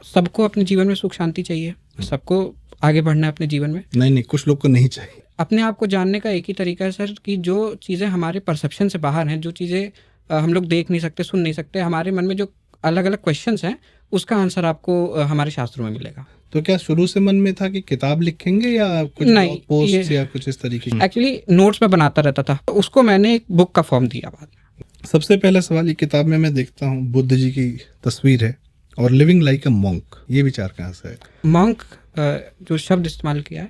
सबको अपने जीवन में सुख शांति चाहिए, सबको आगे बढ़ना है अपने जीवन में। नहीं, कुछ लोग को नहीं चाहिए। अपने आप को जानने का एक ही तरीका है सर कि जो चीज़ें हमारे परसेप्शन से बाहर हैं, जो चीज़ें हम लोग देख नहीं सकते, सुन नहीं सकते, हमारे मन में जो अलग अलग क्वेश्चंस हैं, उसका आंसर आपको हमारे शास्त्रों में मिलेगा। तो क्या शुरू से मन में था कि किताब लिखेंगे या कुछ नहीं, पोस्ट या कुछ इस तरीके की? एक्चुअली नोट्स में बनाता रहता था, तो उसको मैंने एक बुक का फॉर्म दिया बाद में। सबसे पहला सवाल, ये किताब में मैं देखता हूँ बुद्ध जी की तस्वीर है और लिविंग लाइक अ मॉन्क, ये विचार कहाँ से है? मॉन्क जो शब्द इस्तेमाल किया है,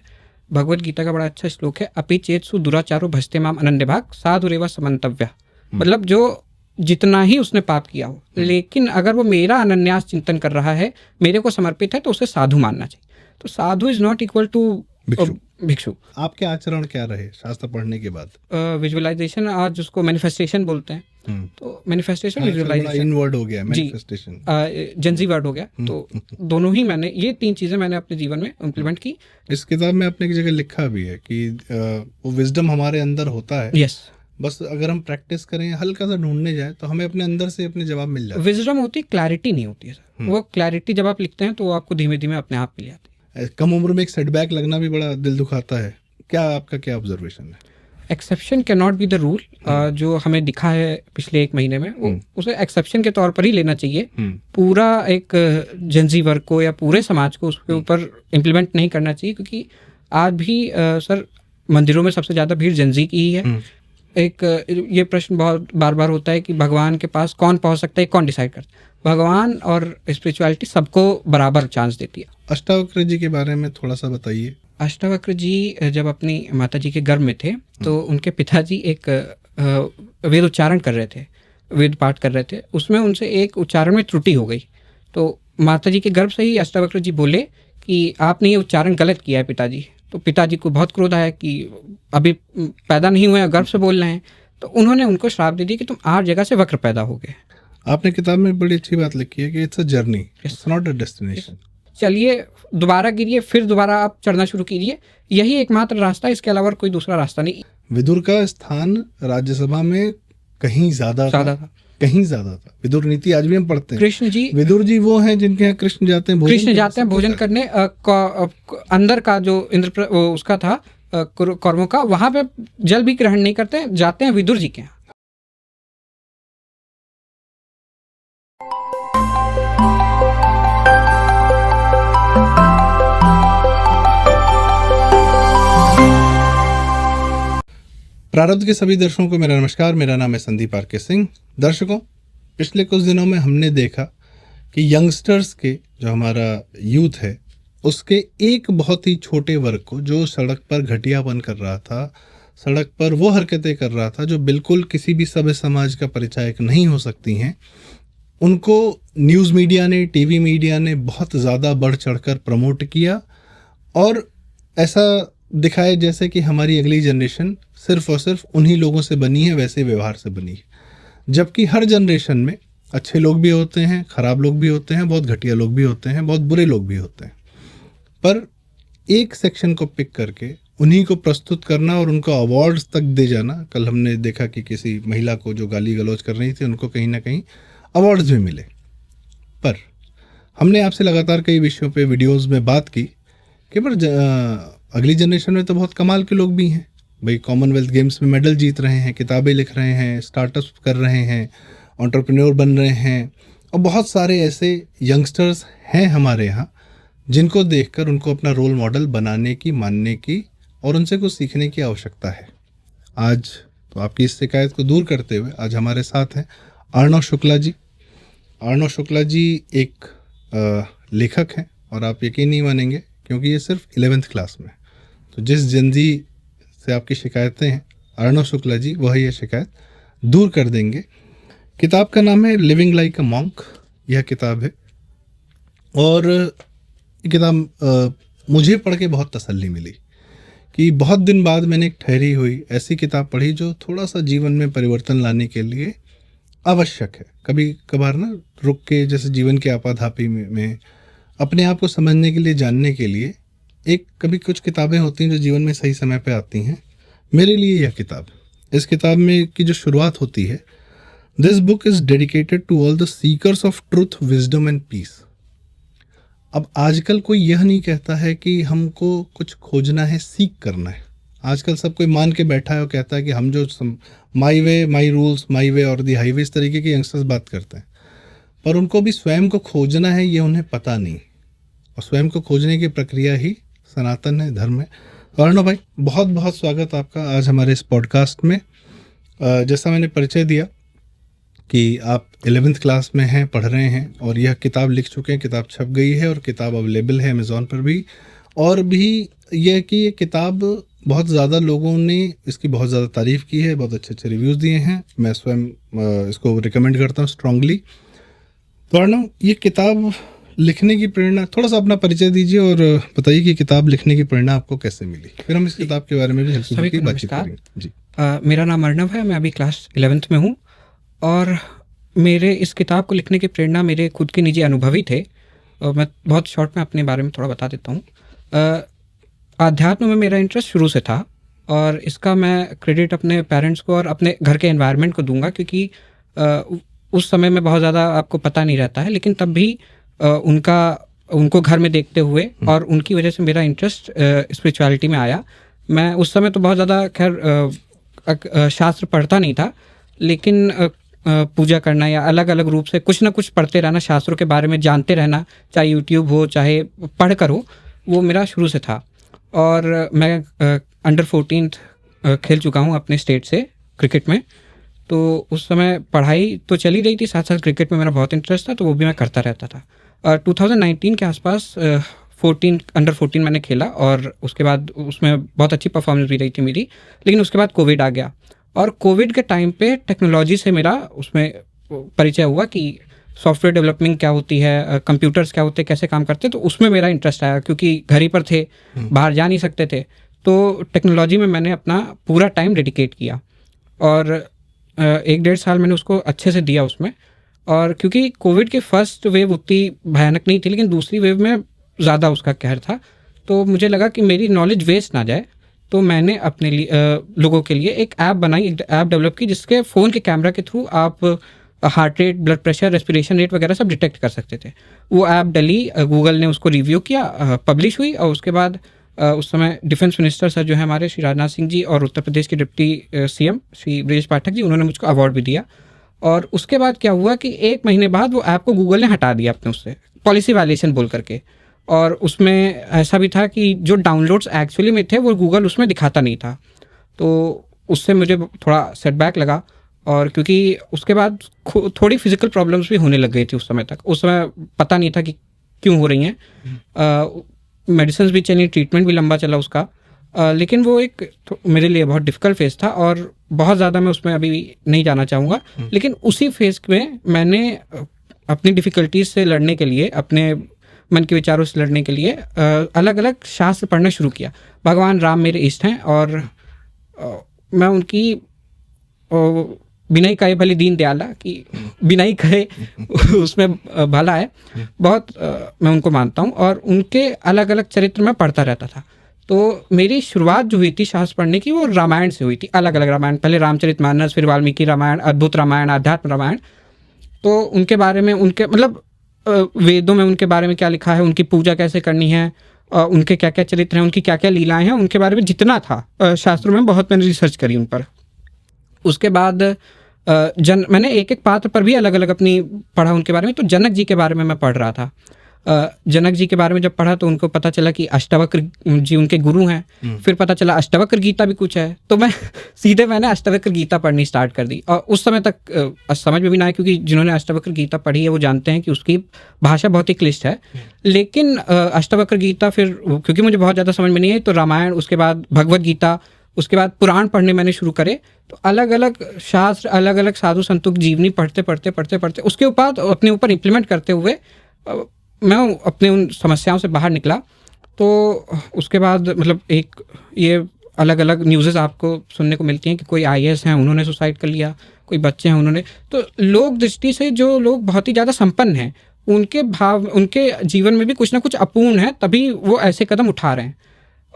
भगवत गीता का बड़ा अच्छा श्लोक है, अपि चेत्सु दुराचारो भजते माम अनन्य भाग साधुरेवा समन्तव्य। मतलब जो जितना ही उसने पाप किया हो, लेकिन अगर वो मेरा अनन्यास चिंतन कर रहा है, मेरे को समर्पित है, तो उसे साधु मानना चाहिए। तो साधु इज नॉट इक्वल टू भिक्षु। आपके आचरण क्या रहे शास्त्र पढ़ने के बाद? विजुअलाइजेशन, आज जिसको मैनिफेस्टेशन बोलते हैं, तो मैनिफेस्टेशन विजुअलाइजेशन इनवर्ड हो गया, मैनिफेस्टेशन जेंजी वर्ड हो गया। तो दोनों ही मैंने, ये 3 चीजें मैंने अपने जीवन में इम्प्लीमेंट की। इस किताब में आपने एक जगह लिखा भी है कि वो विजडम हमारे अंदर होता है, यस, बस अगर हम प्रैक्टिस करें, हल्का सा ढूंढने जाए, तो हमें अपने अंदर से अपने जवाब मिल जाते हैं। विजडम होती है, क्लैरिटी नहीं होती है सर। वो क्लैरिटी जब आप लिखते हैं तो वो आपको धीमे धीमे अपने आप मिल जाती है। कम उम्र में एक सेटबैक लगना भी बड़ा दिल दुखाता है। क्या आपका क्या ऑब्जर्वेशन है? Exception can not be the rule. जो हमें दिखा है पिछले 1 महीने में, वो उसे एक्सेप्शन के तौर पर ही लेना चाहिए। पूरा एक जेंजी वर्ग को या पूरे समाज को उसके ऊपर इम्प्लीमेंट नहीं करना चाहिए, क्योंकि आज भी सर मंदिरों में सबसे ज़्यादा भीड़ जेंजी की ही है। एक ये प्रश्न बहुत बार बार होता है कि भगवान के पास कौन पहुंच सकता है, कौन डिसाइड करता है? भगवान और स्पिरिचुअलिटी सबको बराबर चांस देती है। अष्टावक्र जी के बारे में थोड़ा सा बताइए। अष्टावक्र जी जब अपनी माता जी के गर्भ में थे, तो उनके पिताजी एक वेद उच्चारण कर रहे थे, वेद पाठ कर रहे थे, उसमें उनसे एक उच्चारण में त्रुटि हो गई। तो माता जी के गर्भ से ही अष्टावक्र जी बोले कि आपने ये उच्चारण गलत किया है पिताजी। तो पिताजी को बहुत क्रोध आया कि अभी पैदा नहीं हुए, गर्भ से बोल रहे हैं। तो उन्होंने उनको श्राप दे दिया कि तुम 8 जगह से वक्र पैदा हो गए। आपने किताब में बड़ी अच्छी बात लिखी है कि it's a journey, it's not a destination. चलिए दोबारा गिरिए, फिर दोबारा आप चढ़ना शुरू कीजिए, यही एकमात्र रास्ता है, इसके अलावा कोई दूसरा रास्ता नहीं। विदुर का स्थान राज्यसभा में कहीं ज्यादा था, कहीं ज्यादा था। विदुर नीति आज भी हम पढ़ते हैं। कृष्ण जी, विदुर जी वो हैं जिनके यहाँ कृष्ण जाते हैं भोजन करने। अंदर का जो इंद्र उसका था कर्मों का, वहां पे जल भी ग्रहण नहीं करते, जाते हैं विदुर जी के यहाँ। प्रारब्ध के सभी दर्शकों को मेरा नमस्कार। मेरा नाम है संदीप आर.के. सिंह। दर्शकों, पिछले कुछ दिनों में हमने देखा कि यंगस्टर्स के, जो हमारा यूथ है, उसके एक बहुत ही छोटे वर्ग को, जो सड़क पर घटियापन कर रहा था, सड़क पर वो हरकतें कर रहा था जो बिल्कुल किसी भी सभ्य समाज का परिचायक नहीं हो सकती हैं, उनको न्यूज़ मीडिया ने, टीवी मीडिया ने बहुत ज़्यादा बढ़ चढ़कर प्रमोट किया और ऐसा दिखाए जैसे कि हमारी अगली जनरेशन सिर्फ और सिर्फ उन्हीं लोगों से बनी है, वैसे व्यवहार से बनी है। जबकि हर जनरेशन में अच्छे लोग भी होते हैं, खराब लोग भी होते हैं, बहुत घटिया लोग भी होते हैं, बहुत बुरे लोग भी होते हैं। पर एक सेक्शन को पिक करके उन्हीं को प्रस्तुत करना और उनको अवार्ड्स तक दे जाना। कल हमने देखा कि किसी महिला को जो गाली गलौज कर रही थी, उनको कहीं ना कहीं अवार्ड्स भी मिले। पर हमने आपसे लगातार कई विषयों पे वीडियोस में बात की कि पर अगली जनरेशन में तो बहुत कमाल के लोग भी हैं भाई। कॉमनवेल्थ गेम्स में मेडल जीत रहे हैं, किताबें लिख रहे हैं, स्टार्टअप्स कर रहे हैं, एंटरप्रेन्योर बन रहे हैं, और बहुत सारे ऐसे यंगस्टर्स हैं हमारे यहाँ जिनको देखकर उनको अपना रोल मॉडल बनाने की, मानने की और उनसे कुछ सीखने की आवश्यकता है। आज तो आपकी इस शिकायत को दूर करते हुए आज हमारे साथ हैं अर्णव शुक्ला जी। अर्णव शुक्ला जी एक लेखक हैं और आप यकीन नहीं मानेंगे क्योंकि ये सिर्फ 11th क्लास में। तो जिस जंजी से आपकी शिकायतें हैं, अर्णव शुक्ला जी वह ये शिकायत दूर कर देंगे। किताब का नाम है लिविंग लाइक अ मॉन्क, यह किताब है। और ये किताब मुझे पढ़ के बहुत तसल्ली मिली कि बहुत दिन बाद मैंने एक ठहरी हुई ऐसी किताब पढ़ी जो थोड़ा सा जीवन में परिवर्तन लाने के लिए आवश्यक है। कभी कभार ना रुक के, जैसे जीवन के आपाधापी में अपने आप को समझने के लिए, जानने के लिए कभी कुछ किताबें होती हैं जो जीवन में सही समय पे आती हैं। मेरे लिए यह किताब, इस किताब में की जो शुरुआत होती है, this book is dedicated to all the seekers of truth, wisdom and peace. अब आजकल कोई यह नहीं कहता है कि हमको कुछ खोजना है, सीख करना है। आजकल सब कोई मान के बैठा है और कहता है कि हम जो माई वे, माई रूल्स, माई वे और दी हाईवे, इस तरीके के यंगस्टर्स बात करते हैं, पर उनको भी स्वयं को खोजना है ये उन्हें पता नहीं, और स्वयं को खोजने की प्रक्रिया ही सनातन है, धर्म है। अर्णव भाई, बहुत बहुत स्वागत आपका आज हमारे इस पॉडकास्ट में। जैसा मैंने परिचय दिया कि आप 11th क्लास में हैं, पढ़ रहे हैं, और यह किताब लिख चुके हैं, किताब छप गई है और किताब अवेलेबल है अमेज़ॉन पर भी। और भी यह कि ये किताब बहुत ज़्यादा लोगों ने इसकी बहुत ज़्यादा तारीफ़ की है, बहुत अच्छे अच्छे रिव्यूज़ दिए हैं। मैं स्वयं इसको रिकमेंड करता हूँ स्ट्रांगली। तो अर्णव, ये किताब लिखने की प्रेरणा, थोड़ा सा अपना परिचय दीजिए और बताइए कि किताब लिखने की प्रेरणा आपको कैसे मिली, फिर हम इस किताब के बारे में भी हल्की बातचीत करेंगे। जी, मेरा नाम अर्णव है, मैं अभी क्लास 11th में हूँ, और मेरे इस किताब को लिखने की प्रेरणा मेरे खुद के निजी अनुभव ही थे। मैं बहुत शॉर्ट में अपने बारे में थोड़ा बता देता हूँ। आध्यात्म में मेरा इंटरेस्ट शुरू से था, और इसका मैं क्रेडिट अपने पेरेंट्स को और अपने घर के एनवायरनमेंट को दूंगा, क्योंकि उस समय में बहुत ज़्यादा आपको पता नहीं रहता है, लेकिन तब भी उनको घर में देखते हुए और उनकी वजह से मेरा इंटरेस्ट स्पिरिचुअलिटी में आया। मैं उस समय तो बहुत ज़्यादा खैर शास्त्र पढ़ता नहीं था, लेकिन पूजा करना या अलग अलग रूप से कुछ ना कुछ पढ़ते रहना, शास्त्रों के बारे में जानते रहना, चाहे यूट्यूब हो चाहे पढ़ कर हो, वो मेरा शुरू से था। और मैं अंडर 14 खेल चुका हूँ अपने स्टेट से क्रिकेट में, तो उस समय पढ़ाई तो चली रही थी, साथ साथ क्रिकेट में मेरा बहुत इंटरेस्ट था, तो वो भी मैं करता रहता था। 2019 के आसपास अंडर 14 मैंने खेला, और उसके बाद उसमें बहुत अच्छी परफॉर्मेंस भी रही थी मेरी। लेकिन उसके बाद कोविड आ गया, और कोविड के टाइम पे टेक्नोलॉजी से मेरा उसमें परिचय हुआ कि सॉफ्टवेयर डेवलपमेंट क्या होती है, कंप्यूटर्स क्या होते हैं, कैसे काम करते हैं। तो उसमें मेरा इंटरेस्ट आया, क्योंकि घर ही पर थे, बाहर जा नहीं सकते थे, तो टेक्नोलॉजी में मैंने अपना पूरा टाइम डेडिकेट किया, और 1-1.5 साल मैंने उसको अच्छे से दिया उसमें। और क्योंकि कोविड की फर्स्ट वेव उतनी भयानक नहीं थी, लेकिन दूसरी वेव में ज़्यादा उसका कहर था, तो मुझे लगा कि मेरी नॉलेज वेस्ट ना जाए। तो मैंने अपने लिए लोगों के लिए एक ऐप बनाई, एक ऐप डेवलप की, जिसके फ़ोन के कैमरा के थ्रू आप heart rate, blood pressure, respiration rate वगैरह सब डिटेक्ट कर सकते थे। वो ऐप डली, गूगल ने उसको रिव्यू किया, पब्लिश हुई, और उसके बाद उस समय डिफेंस मिनिस्टर सर जो है हमारे, श्री राजनाथ सिंह जी, और उत्तर प्रदेश के डिप्टी सीएम श्री ब्रजेश पाठक जी, उन्होंने मुझको अवार्ड भी दिया। और उसके बाद क्या हुआ कि 1 महीने बाद वो ऐप को गूगल ने हटा दिया अपने उससे, पॉलिसी वायलेशन बोल करके। और उसमें ऐसा भी था कि जो डाउनलोड्स एक्चुअली में थे वो गूगल उसमें दिखाता नहीं था, तो उससे मुझे थोड़ा सेटबैक लगा। और क्योंकि उसके बाद थोड़ी फिजिकल प्रॉब्लम्स भी होने लग गई थी उस समय तक, उस समय पता नहीं था कि क्यों हो रही हैं। मेडिसिन भी चली, ट्रीटमेंट भी लंबा चला उसका, लेकिन वो एक मेरे लिए बहुत डिफ़िकल्ट फेज़ था, और बहुत ज़्यादा मैं उसमें अभी नहीं जाना चाहूँगा। लेकिन उसी फेज़ में मैंने अपनी डिफ़िकल्टीज से लड़ने के लिए, अपने मन के विचारों से लड़ने के लिए अलग अलग शास्त्र पढ़ना शुरू किया। भगवान राम मेरे इष्ट हैं, और मैं उनकी बिनाई कहे भली दीन दयाला, कि बिनाई कहे उसमें भला है, बहुत मैं उनको मानता हूँ। और उनके अलग अलग चरित्र में पढ़ता रहता था। तो मेरी शुरुआत जो हुई थी शास्त्र पढ़ने की, वो रामायण से हुई थी, अलग अलग रामायण, पहले रामचरितमानस, फिर वाल्मीकि रामायण, अद्भुत रामायण, आध्यात्म रामायण। तो उनके बारे में, उनके मतलब वेदों में उनके बारे में क्या लिखा है, उनकी पूजा कैसे करनी है, उनके क्या क्या चरित्र हैं, उनकी क्या क्या लीलाएं हैं, उनके बारे में जितना था शास्त्रों में बहुत मैंने रिसर्च करी उन पर। उसके बाद मैंने एक एक पात्र पर भी अलग अलग अपनी पढ़ा उनके बारे में। तो जनक जी के बारे में मैं पढ़ रहा था। जनक जी के बारे में जब पढ़ा तो उनको पता चला कि अष्टावक्र जी उनके गुरु हैं। फिर पता चला अष्टावक्र गीता भी कुछ है, तो मैंने अष्टावक्र गीता पढ़नी स्टार्ट कर दी। और उस समय तक समझ में भी ना आया, क्योंकि जिन्होंने अष्टावक्र गीता पढ़ी है वो जानते हैं कि उसकी भाषा बहुत ही क्लिष्ट है। लेकिन अष्टावक्र गीता फिर क्योंकि मुझे बहुत ज़्यादा समझ में नहीं आई, तो रामायण, उसके बाद भगवद गीता, उसके बाद पुराण पढ़ने मैंने शुरू करे। तो अलग अलग शास्त्र, अलग अलग साधु संतों की जीवनी पढ़ते उसके ऊपर अपने ऊपर इम्प्लीमेंट करते हुए मैं अपने उन समस्याओं से बाहर निकला। तो उसके बाद मतलब एक ये अलग अलग न्यूज़ेस आपको सुनने को मिलती हैं कि कोई IAS हैं, उन्होंने सुसाइड कर लिया, कोई बच्चे हैं उन्होंने। तो लोक दृष्टि से जो लोग बहुत ही ज़्यादा संपन्न हैं, उनके जीवन में भी कुछ ना कुछ अपूर्ण है, तभी वो ऐसे कदम उठा रहे हैं।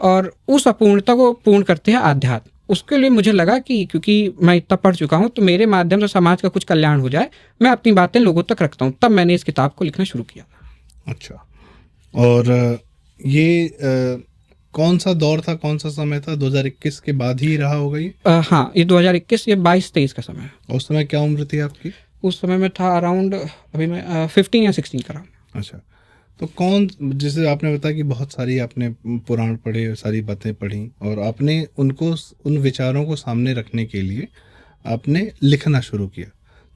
और उस अपूर्णता को पूर्ण करते हैं आध्यात्म। उसके लिए मुझे लगा कि क्योंकि मैं इतना पढ़ चुका हूँ, तो मेरे माध्यम से समाज का कुछ कल्याण हो जाए, मैं अपनी बातें लोगों तक रखता हूँ। तब मैंने इस किताब को लिखना शुरू किया। अच्छा, और ये कौन सा दौर था, कौन सा समय था? 2021 के बाद ही रहा होगा ये? हाँ, ये 2021 ये 22-23 का समय है। उस समय क्या उम्र थी आपकी? उस समय में था अराउंड, अभी मैं 15 या 16 का रहा। अच्छा, तो कौन, जैसे आपने बताया कि बहुत सारी आपने पुराण पढ़े, सारी बातें पढ़ी, और आपने उनको, उन विचारों को सामने रखने के लिए आपने लिखना शुरू किया।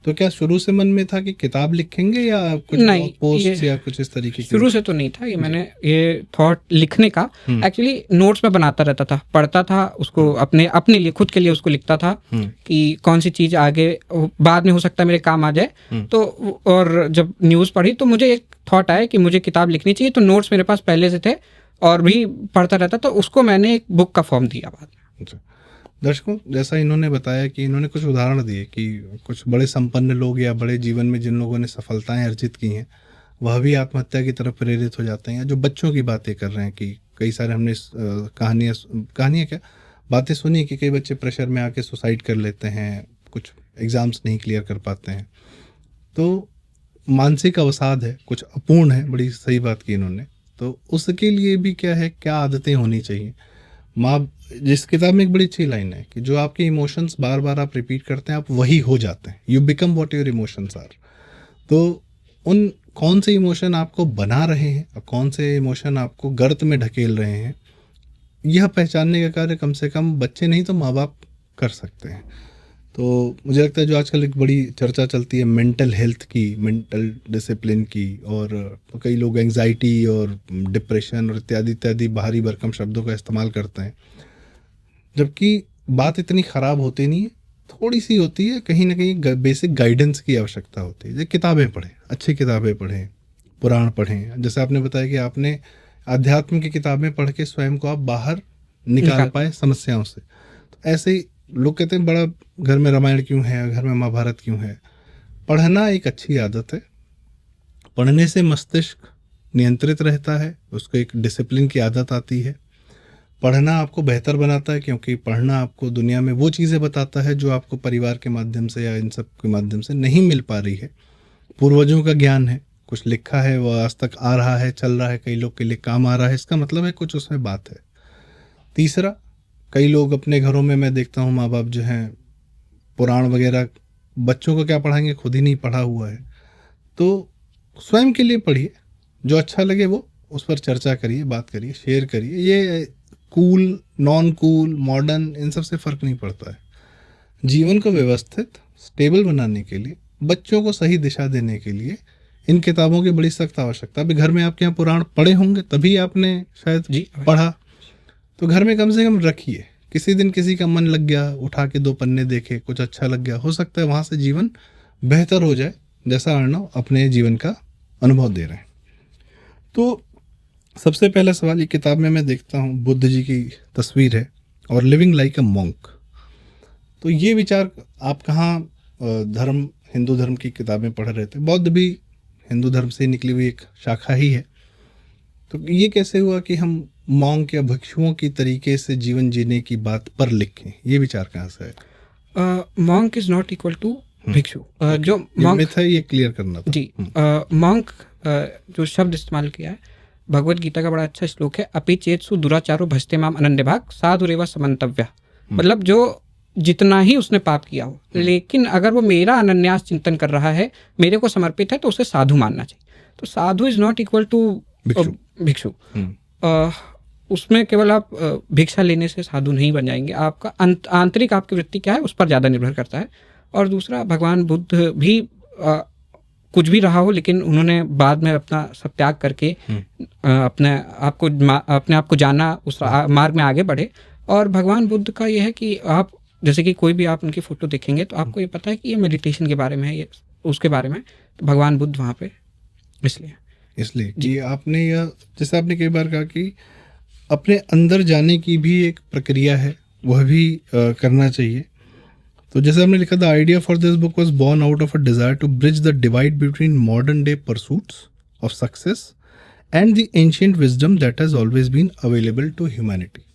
तो क्या शुरू से मन में था कि किताब लिखेंगे, या कुछ नहीं, पोस्ट या कुछ इस तरीके की? शुरू से तो नहीं था ये, मैंने ये थॉट लिखने का एक्चुअली नोट्स में बनाता रहता था, पढ़ता था उसको, अपने लिए, खुद के लिए उसको लिखता था कि कौन सी चीज़ आगे बाद में हो सकता है मेरे काम आ जाए। तो और जब न्यूज़ पढ़ी तो मुझे एक थॉट आया कि मुझे किताब लिखनी चाहिए, तो नोट्स मेरे पास पहले से थे और भी पढ़ता रहता, तो उसको मैंने एक बुक का फॉर्म दिया बाद में। अच्छा, दर्शकों, जैसा इन्होंने बताया कि इन्होंने कुछ उदाहरण दिए कि कुछ बड़े संपन्न लोग या बड़े जीवन में जिन लोगों ने सफलताएं अर्जित की हैं, वह भी आत्महत्या की तरफ प्रेरित हो जाते हैं। या जो बच्चों की बातें कर रहे हैं कि कई सारे हमने कहानियाँ क्या बातें सुनी कि कई बच्चे प्रेशर में आके सुसाइड कर लेते हैं, कुछ एग्ज़ाम्स नहीं क्लियर कर पाते हैं। तो मानसिक अवसाद है, कुछ अपूर्ण है, बड़ी सही बात की इन्होंने। तो उसके लिए भी क्या है, क्या आदतें होनी चाहिए? जिस किताब में एक बड़ी अच्छी लाइन है कि जो आपके इमोशंस बार बार आप रिपीट करते हैं, आप वही हो जाते हैं। You become what your emotions are. तो उन कौन से इमोशन आपको बना रहे हैं और कौन से इमोशन आपको गर्त में ढकेल रहे हैं, यह पहचानने का कार्य कम से कम बच्चे नहीं तो माँ बाप कर सकते हैं। तो मुझे लगता है जो आजकल एक बड़ी चर्चा चलती है मेंटल हेल्थ की, मेंटल डिसिप्लिन की, और कई लोग एंग्जाइटी और डिप्रेशन और इत्यादि इत्यादि भारी भरकम शब्दों का इस्तेमाल करते हैं, जबकि बात इतनी ख़राब होती नहीं है, थोड़ी सी होती है। कहीं ना कहीं बेसिक गाइडेंस की आवश्यकता होती है। जैसे किताबें पढ़ें, अच्छी किताबें पढ़ें, पुराण पढ़ें। जैसे आपने बताया कि आपने अध्यात्म की किताबें पढ़ के स्वयं को आप बाहर निकाल पाए समस्याओं से। तो ऐसे ही लोग कहते हैं बड़ा घर में रामायण क्यों है, घर में महाभारत क्यों है? पढ़ना एक अच्छी आदत है। पढ़ने से मस्तिष्क नियंत्रित रहता है, उसको एक डिसिप्लिन की आदत आती है। पढ़ना आपको बेहतर बनाता है, क्योंकि पढ़ना आपको दुनिया में वो चीज़ें बताता है जो आपको परिवार के माध्यम से या इन सब के माध्यम से नहीं मिल पा रही है। पूर्वजों का ज्ञान है, कुछ लिखा है, वो आज तक आ रहा है, चल रहा है, कई लोग के लिए काम आ रहा है, इसका मतलब है कुछ उसमें बात है। तीसरा, कई लोग अपने घरों में मैं देखता हूँ माँ बाप जो हैं पुराण वगैरह बच्चों को क्या पढ़ाएंगे, खुद ही नहीं पढ़ा हुआ है। तो स्वयं के लिए पढ़िए, जो अच्छा लगे वो उस पर चर्चा करिए, बात करिए, शेयर करिए। ये कूल, नॉन कूल, मॉडर्न, इन सब से फ़र्क नहीं पड़ता है। जीवन को व्यवस्थित, स्टेबल बनाने के लिए, बच्चों को सही दिशा देने के लिए इन किताबों की बड़ी सख्त आवश्यकता। अभी घर में आपके यहाँ पुराण पढ़े होंगे, तभी आपने शायद पढ़ा, तो घर में कम से कम रखिए। किसी दिन किसी का मन लग गया, उठा के 2 पन्ने देखे, कुछ अच्छा लग गया, हो सकता है वहाँ से जीवन बेहतर हो जाए, जैसा अर्णव अपने जीवन का अनुभव दे रहे हैं। तो सबसे पहला सवाल, ये किताब में मैं देखता हूँ बुद्ध जी की तस्वीर है और लिविंग लाइक अ मॉन्क। तो ये विचार आप कहाँ, धर्म, हिंदू धर्म की किताबें पढ़ रहे थे? बौद्ध भी हिंदू धर्म से निकली हुई एक शाखा ही है। तो ये कैसे हुआ कि हम मॉन्क या भिक्षुओं की तरीके से जीवन जीने की बात पर लिखें? ये विचार कहाँ से है? Monk is not equal to भिक्षु। जो मॉन्क है, ये क्लियर करना था जी। मॉन्क जो शब्द इस्तेमाल किया है, भगवत गीता का बड़ा अच्छा श्लोक है, अपि चेत्सु दुराचारो भजते माम अनन्य भाग साधुरेव समन्तव्य। मतलब जो जितना ही उसने पाप किया हो, लेकिन अगर वो मेरा अनन्यास चिंतन कर रहा है, मेरे को समर्पित है, तो उसे साधु मानना चाहिए। तो साधु इज नॉट इक्वल टू भिक्षु। उसमें केवल आप भिक्षा लेने से साधु नहीं बन जाएंगे। आपका आंतरिक आपकी वृत्ति क्या है, उस पर ज़्यादा निर्भर करता है। और दूसरा, भगवान बुद्ध भी कुछ भी रहा हो, लेकिन उन्होंने बाद में अपना सब त्याग करके अपने आप को जाना, उस मार्ग में आगे बढ़े। और भगवान बुद्ध का ये है कि आप जैसे कि कोई भी आप उनकी फ़ोटो देखेंगे तो आपको ये पता है कि ये मेडिटेशन के बारे में है, ये उसके बारे में। तो भगवान बुद्ध वहाँ पे इसलिए कि आपने यह, जैसे आपने कई बार कहा कि अपने अंदर जाने की भी एक प्रक्रिया है, वह भी करना चाहिए। तो जैसे हमने लिखा, the idea for this book was born out of a desire to bridge the divide between modern day pursuits of success and the ancient wisdom that has always been available to humanity.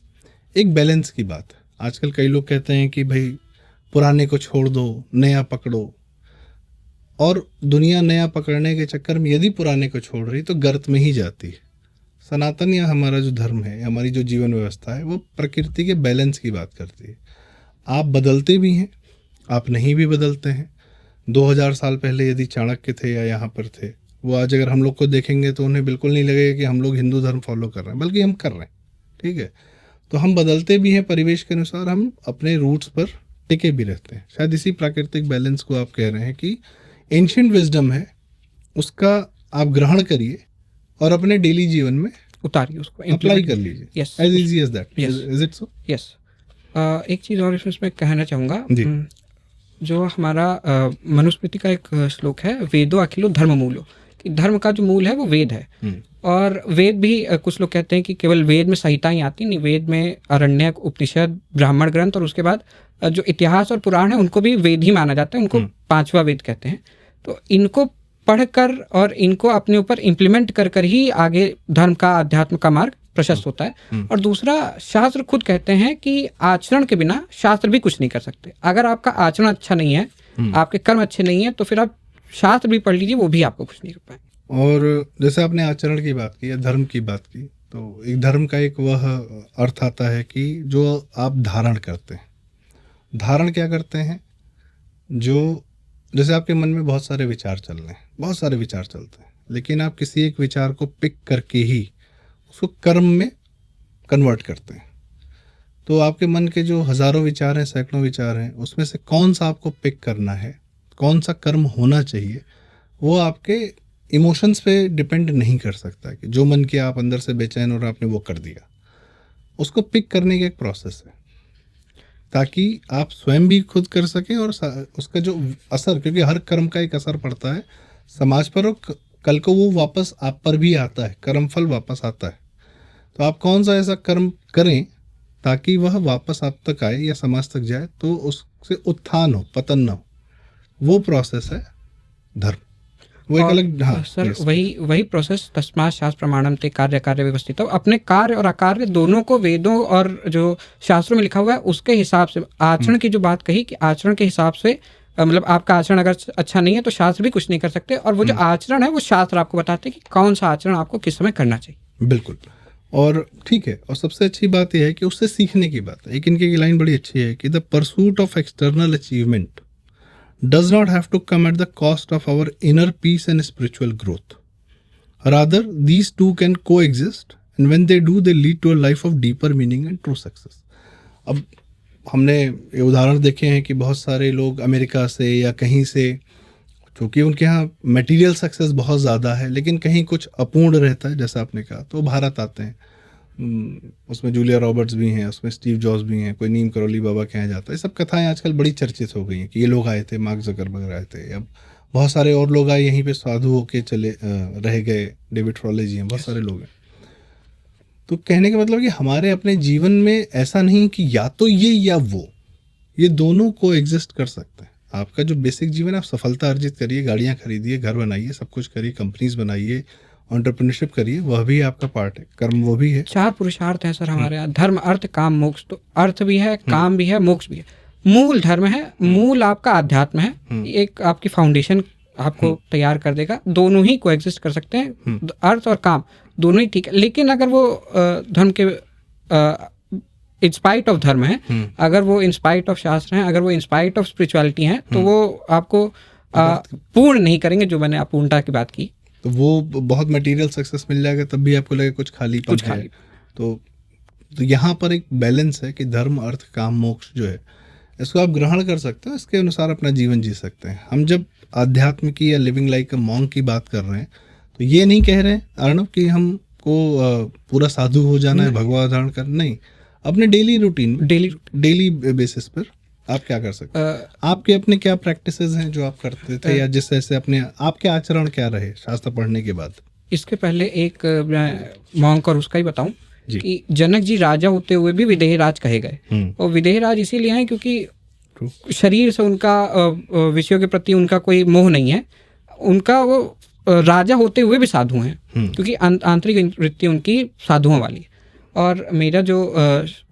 एक balance की बात है। आजकल कई लोग कहते हैं कि भाई पुराने को छोड़ दो, नया पकड़ो, और दुनिया नया पकड़ने के चक्कर में यदि पुराने को छोड़ रही तो गर्त में ही जाती है। सनातन या हमारा जो धर्म है, हमारी जो जीवन व्यवस्था है, वो प्रकृति के बैलेंस की बात करती है। आप बदलते भी हैं, आप नहीं भी बदलते हैं। 2000 साल पहले यदि चाणक्य थे या यहाँ पर थे, वो आज अगर हम लोग को देखेंगे तो उन्हें बिल्कुल नहीं लगेगा कि हम लोग हिंदू धर्म फॉलो कर रहे हैं, बल्कि हम कर रहे हैं। ठीक है, तो हम बदलते भी हैं परिवेश के अनुसार, हम अपने रूट्स पर टिके भी रहते हैं। शायद इसी प्राकृतिक बैलेंस को आप कह रहे हैं कि एंशिएंट विजडम है, उसका आप ग्रहण करिए और अपने डेली जीवन में उतारिए, उसको अप्लाई कर लीजिए। Yes, as easy as that. Is it so? Yes. एक चीज़ और इसमें कहना चाहूँगा, जी। जो हमारा मनुस्मृति का एक श्लोक है, वेदो अखिलो धर्म मूलो, कि धर्म का जो मूल है वो वेद है। और वेद भी कुछ लोग कहते हैं कि केवल वेद में संहिताएं आती नहीं, वेद में आरण्यक, उपनिषद, ब्राह्मण ग्रंथ और उसके बाद जो इतिहास और पुराण है उनको भी वेद ही माना जाता है, उनको पांचवा वेद कहते हैं। तो इनको पढ़कर और इनको अपने ऊपर इम्प्लीमेंट कर कर ही आगे धर्म का, अध्यात्म का मार्ग प्रशस्त होता है। और दूसरा, शास्त्र खुद कहते हैं कि आचरण के बिना शास्त्र भी कुछ नहीं कर सकते। अगर आपका आचरण अच्छा नहीं है, आपके कर्म अच्छे नहीं है, तो फिर आप शास्त्र भी पढ़ लीजिए, वो भी आपको कुछ नहीं कर पाए। और जैसे आपने आचरण की बात की या धर्म की बात की, तो एक धर्म का एक वह अर्थ आता है कि जो आप धारण करते हैं। धारण क्या करते हैं? जो जैसे आपके मन में बहुत सारे विचार चल रहे हैं, बहुत सारे विचार चलते हैं, लेकिन आप किसी एक विचार को पिक करके ही उसको कर्म में कन्वर्ट करते हैं। तो आपके मन के जो हज़ारों विचार हैं, सैकड़ों विचार हैं, उसमें से कौन सा आपको पिक करना है, कौन सा कर्म होना चाहिए, वो आपके इमोशंस पे डिपेंड नहीं कर सकता। कि जो मन किया, आप अंदर से बेचैन और आपने वो कर दिया, उसको पिक करने का एक प्रोसेस है, ताकि आप स्वयं भी खुद कर सकें और उसका जो असर, क्योंकि हर कर्म का एक असर पड़ता है समाज पर, और कल को वो वापस आप पर भी आता है, कर्मफल वापस आता है। तो आप कौन सा ऐसा कर्म करें ताकि वह वापस आप तक आए या समाज तक जाए, तो उससे उत्थान हो, पतन न हो, वो प्रोसेस है धर्म। वो एक अलग, हाँ सर, वही प्रोसेस तस्मात् शास्त्र प्रमाणम ते कार्य कार्य व्यवस्थित हो। अपने कार्य और अकार्य दोनों को वेदों और जो शास्त्रों में लिखा हुआ है उसके हिसाब से, आचरण की जो बात कही कि आचरण के हिसाब से, मतलब आपका आचरण अगर अच्छा नहीं है तो शास्त्र भी कुछ नहीं कर सकते। और वो जो आचरण है वो शास्त्र आपको बताते हैं कि कौन सा आचरण आपको किस समय करना चाहिए। बिल्कुल, और ठीक है। और सबसे अच्छी बात यह है कि उससे सीखने की बात है। एक इनकी लाइन बड़ी अच्छी है कि the pursuit of external achievement does not have to come at the cost of our inner peace and spiritual growth. Rather, these two can coexist, and when they do, they lead to a life of deeper meaning and true success. अब हमने ये उदाहरण देखे हैं कि बहुत सारे लोग अमेरिका से या कहीं से, चूँकि उनके यहाँ मटेरियल सक्सेस बहुत ज़्यादा है, लेकिन कहीं कुछ अपूर्ण रहता है, जैसा आपने कहा, तो भारत आते हैं। उसमें जूलिया रॉबर्ट्स भी हैं, उसमें स्टीव जॉब्स भी हैं, कोई नीम करोली बाबा के यहाँ जाता है। सब कथाएं आजकल बड़ी चर्चित हो गई हैं कि ये लोग आए थे, मार्क ज़करबर्ग आए थे, अब बहुत सारे और लोग आए, यहीं पे साधु होके चले रह गए, डेविड फ्रॉले जी हैं, बहुत सारे लोग हैं। तो कहने का मतलब कि हमारे अपने जीवन में ऐसा नहीं कि या तो ये या वो, ये दोनों को एग्जिस्ट कर सकते हैं। आपका जो बेसिक जीवन, आप सफलता अर्जित करिए, गाड़ियाँ खरीदिए, घर बनाइए, सब कुछ करिए, कंपनीज बनाइए, एंटरप्रेन्योरशिप करिए, वह भी आपका पार्ट है, कर्म वो भी है। 4 पुरुषार्थ हैं सर हमारे यहाँ, धर्म, अर्थ, काम, मोक्ष। तो अर्थ भी है, काम भी है, मोक्ष भी है। मूल धर्म है, मूल आपका अध्यात्म है, एक आपकी फाउंडेशन आपको तैयार कर देगा। दोनों ही को एग्जिस्ट कर सकते हैं, अर्थ और काम दोनों ही ठीक है। लेकिन अगर वो धर्म के इंस्पाइट ऑफ धर्म है, अगर वो इंस्पाइट ऑफ शास्त्र हैं, अगर वो इंस्पाइट ऑफ स्पिरिचुअलिटी हैं, तो वो आपको पूर्ण नहीं करेंगे, जो मैंने अपूर्णता की बात की। तो वो बहुत मटेरियल सक्सेस मिल जाएगा, तब भी आपको लगेगा कुछ खालीपन है। तो यहाँ पर एक बैलेंस है कि धर्म, अर्थ, काम, मोक्ष जो है, इसको आप ग्रहण कर सकते हो, इसके अनुसार अपना जीवन जी सकते हैं। हम जब आध्यात्म की या लिविंग लाइक अ मॉन्क की बात कर रहे हैं, तो ये नहीं कह रहे हैं अर्णव कि हमको पूरा साधु हो जाना है, भगवा धारण कर, नहीं। अपने डेली रूटीन, डेली बेसिस पर आप क्या कर सकते हैं? आपके अपने क्या प्रैक्टिसेस हैं जो आप करते थे, या जिस तरह से अपने आपके आचरण क्या रहे शास्त्र पढ़ने के बाद? इसके पहले एक मॉन्क और उसका ही बताऊं कि जनक जी राजा होते हुए भी विदेह राज कहे गए। और विदेह राज इसीलिए हैं क्योंकि शरीर से उनका विषयों के प्रति उनका कोई मोह नहीं है, उनका वो राजा होते हुए भी साधु हैं, क्योंकि आंतरिक वृत्ति उनकी साधुओं वाली। और मेरा जो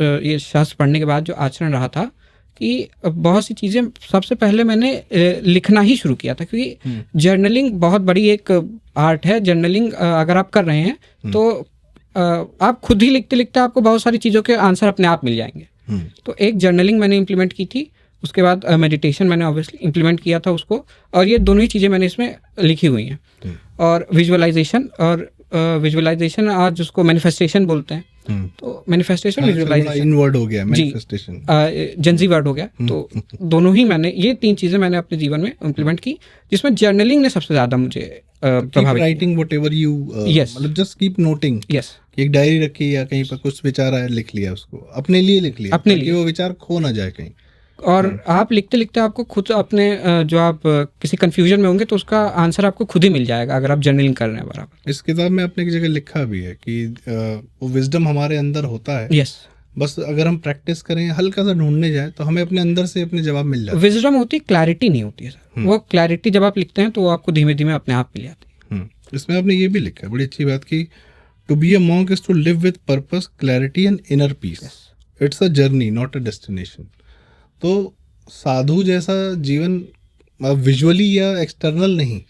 ये शास्त्र पढ़ने के बाद जो आचरण रहा था कि बहुत सी चीज़ें, सबसे पहले मैंने लिखना ही शुरू किया था, क्योंकि जर्नलिंग बहुत बड़ी एक आर्ट है। जर्नलिंग अगर आप कर रहे हैं तो आप खुद ही लिखते लिखते आपको बहुत सारी चीज़ों के आंसर अपने आप मिल जाएंगे। तो एक जर्नलिंग मैंने इम्प्लीमेंट की थी, उसके बाद मेडिटेशन मैंने ऑब्वियसली इम्प्लीमेंट किया था उसको, और ये दोनों ही चीज़ें मैंने इसमें लिखी हुई हैं। और विजुअलाइजेशन आज जिसको मैनिफेस्टेशन बोलते हैं, तो मैनिफेस्टेशन विजुअलाइजेशन इनवर्ड हो गया, मैनिफेस्टेशन जेंजी वर्ड हो गया। तो दोनों ही मैंने, ये 3 चीज़ें मैंने अपने जीवन में इम्प्लीमेंट की, जिसमें जर्नलिंग ने सबसे ज़्यादा मुझे प्रभावित। राइटिंग व्हाटएवर यू, मतलब जस्ट कीप नोटिंग। यस, एक डायरी रखी या कहीं पर कुछ विचार आया, लिख लिया उसको, अपने लिए लिख लिया, अपने लिए, वो विचार खो ना जाए कहीं। और आप लिखते लिखते आपको खुद अपने जो आप किसी कंफ्यूजन में होंगे तो उसका आंसर आपको खुद ही मिल जाएगा अगर आप जर्नलिंग कर रहे हैं बराबर। इस किताब में आपने एक जगह लिखा भी है कि वो विजडम हमारे अंदर होता है। यस, बस अगर हम प्रैक्टिस करें, हल्का सा ढूंढने जाए, तो हमें अपने अंदर से अपने जवाब मिल जाते हैं। विजडम होती है, क्लैरिटी नहीं होती है सर। वो क्लैरिटी जब आप लिखते हैं तो वो आपको धीमे धीमे अपने आप मिल जाती है। इसमें आपने ये भी लिखा है, बड़ी अच्छी बात की, to be a monk is to live with purpose, clarity and inner peace. It's a journey not a destination. तो साधु जैसा जीवन विजुअली या एक्सटर्नल नहीं,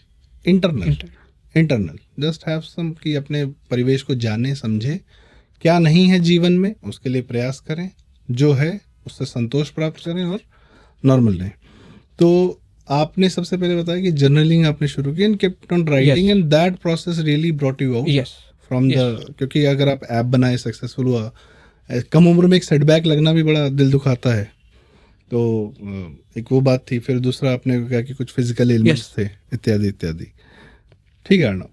इंटरनल जस्ट हैव सम, कि अपने परिवेश को जाने समझे, क्या नहीं है जीवन में उसके लिए प्रयास करें, जो है उससे संतोष प्राप्त करें और नॉर्मल रहें। तो आपने सबसे पहले बताया कि जर्नलिंग आपने शुरू की and kept on writing, and that process really brought you out from the, क्योंकि अगर आप ऐप बनाए, सक्सेसफुल हुआ, कम उम्र में एक सेटबैक लगना भी बड़ा दिल दुखाता है। तो एक वो बात थी, फिर दूसरा आपने कहा कि कुछ फिजिकल इलनेस थे, इत्यादि इत्यादि। ठीक है अर्णव,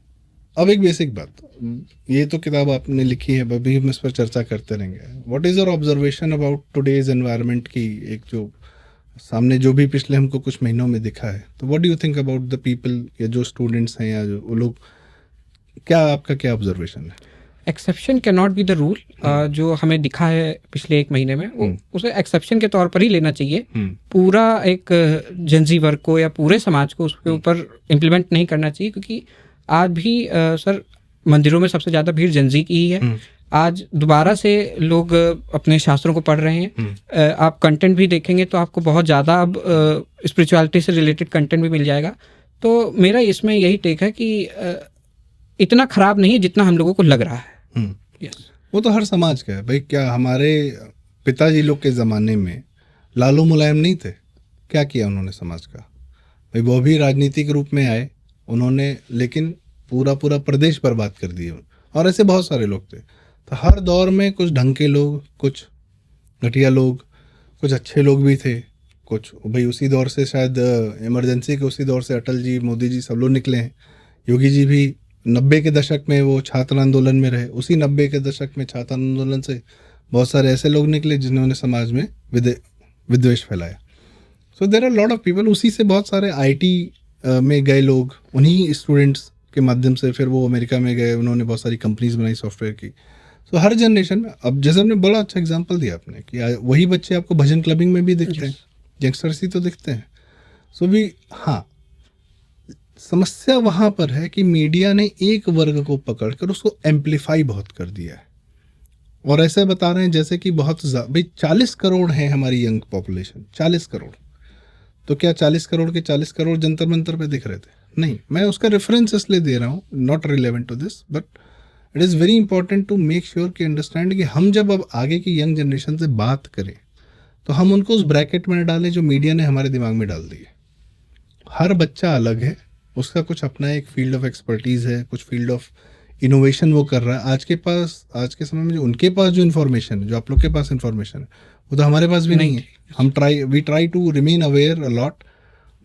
अब एक बेसिक बात, ये तो किताब आपने लिखी है, अभी हम इस पर चर्चा करते रहेंगे। What is your observation about today's environment की, एक जो सामने जो भी पिछले हमको कुछ महीनों में दिखा है, तो what do you think about the people, या जो स्टूडेंट्स हैं या जो वो लोग, क्या आपका क्या ऑब्जर्वेशन है? Exception can not be the rule. जो हमें दिखा है पिछले 1 महीने में, उसे एक्सेप्शन के तौर पर ही लेना चाहिए। पूरा एक जेंजी वर्ग को या पूरे समाज को उसके ऊपर इम्प्लीमेंट नहीं करना चाहिए, क्योंकि आज भी सर मंदिरों में सबसे ज़्यादा भीड़ जेंजी की ही है। आज दोबारा से लोग अपने शास्त्रों को पढ़ रहे हैं। आप कंटेंट भी देखेंगे तो आपको बहुत ज़्यादा अब स्पिरिचुअलिटी से रिलेटेड कंटेंट भी मिल जाएगा। तो मेरा इसमें यही टेक है कि इतना खराब नहीं है जितना हम लोगों को लग रहा है। yes. वो तो हर समाज का है भाई। क्या हमारे पिताजी लोग के ज़माने में लालू मुलायम नहीं थे? क्या किया उन्होंने समाज का? भाई वो भी राजनीतिक रूप में आए उन्होंने, लेकिन पूरा प्रदेश बर्बाद कर दिए। और ऐसे बहुत सारे लोग थे। तो हर दौर में कुछ ढंग के लोग, कुछ घटिया लोग, कुछ अच्छे लोग भी थे। कुछ भाई उसी दौर से, शायद इमरजेंसी के उसी दौर से अटल जी, मोदी जी, सब लोग निकले हैं। योगी जी भी 90 के दशक में वो छात्र आंदोलन में रहे। उसी 90 के दशक में छात्र आंदोलन से बहुत सारे ऐसे लोग निकले जिन्होंने समाज में विद्वेष फैलाया। So there are lot of people. उसी से बहुत सारे IT में गए लोग, उन्हीं स्टूडेंट्स के माध्यम से फिर वो अमेरिका में गए, उन्होंने बहुत सारी कंपनीज बनाई सॉफ्टवेयर की। सो हर जनरेशन में, अब जैसे आपने बड़ा अच्छा एग्जांपल दिया आपने कि वही बच्चे आपको भजन क्लबिंग में भी दिखते हैं, यंगस्टर्स ही तो दिखते हैं। सो भी हाँ, समस्या वहाँ पर है कि मीडिया ने एक वर्ग को पकड़कर उसको एम्पलीफाई बहुत कर दिया है। और ऐसे बता रहे हैं जैसे कि बहुत भाई 40 करोड़ है हमारी यंग पॉपुलेशन, 40 करोड़। तो क्या 40 करोड़ के 40 करोड़ जंतर मंतर पे दिख रहे थे? नहीं। मैं उसका रेफरेंस इसलिए दे रहा हूँ, not relevant to this, but it is very important to make sure कि अंडरस्टैंड कि हम जब अब आगे की यंग जनरेशन से बात करें तो हम उनको उस ब्रैकेट में डालें जो मीडिया ने हमारे दिमाग में डाल दी है। हर बच्चा अलग है, उसका कुछ अपना एक फील्ड ऑफ एक्सपर्टीज़ है, कुछ फील्ड ऑफ इनोवेशन वो कर रहा है। आज के समय में जो उनके पास जो इन्फॉर्मेशन है, जो आप लोग के पास इन्फॉर्मेशन है, वो तो हमारे पास भी नहीं है। हम we try to remain aware a lot,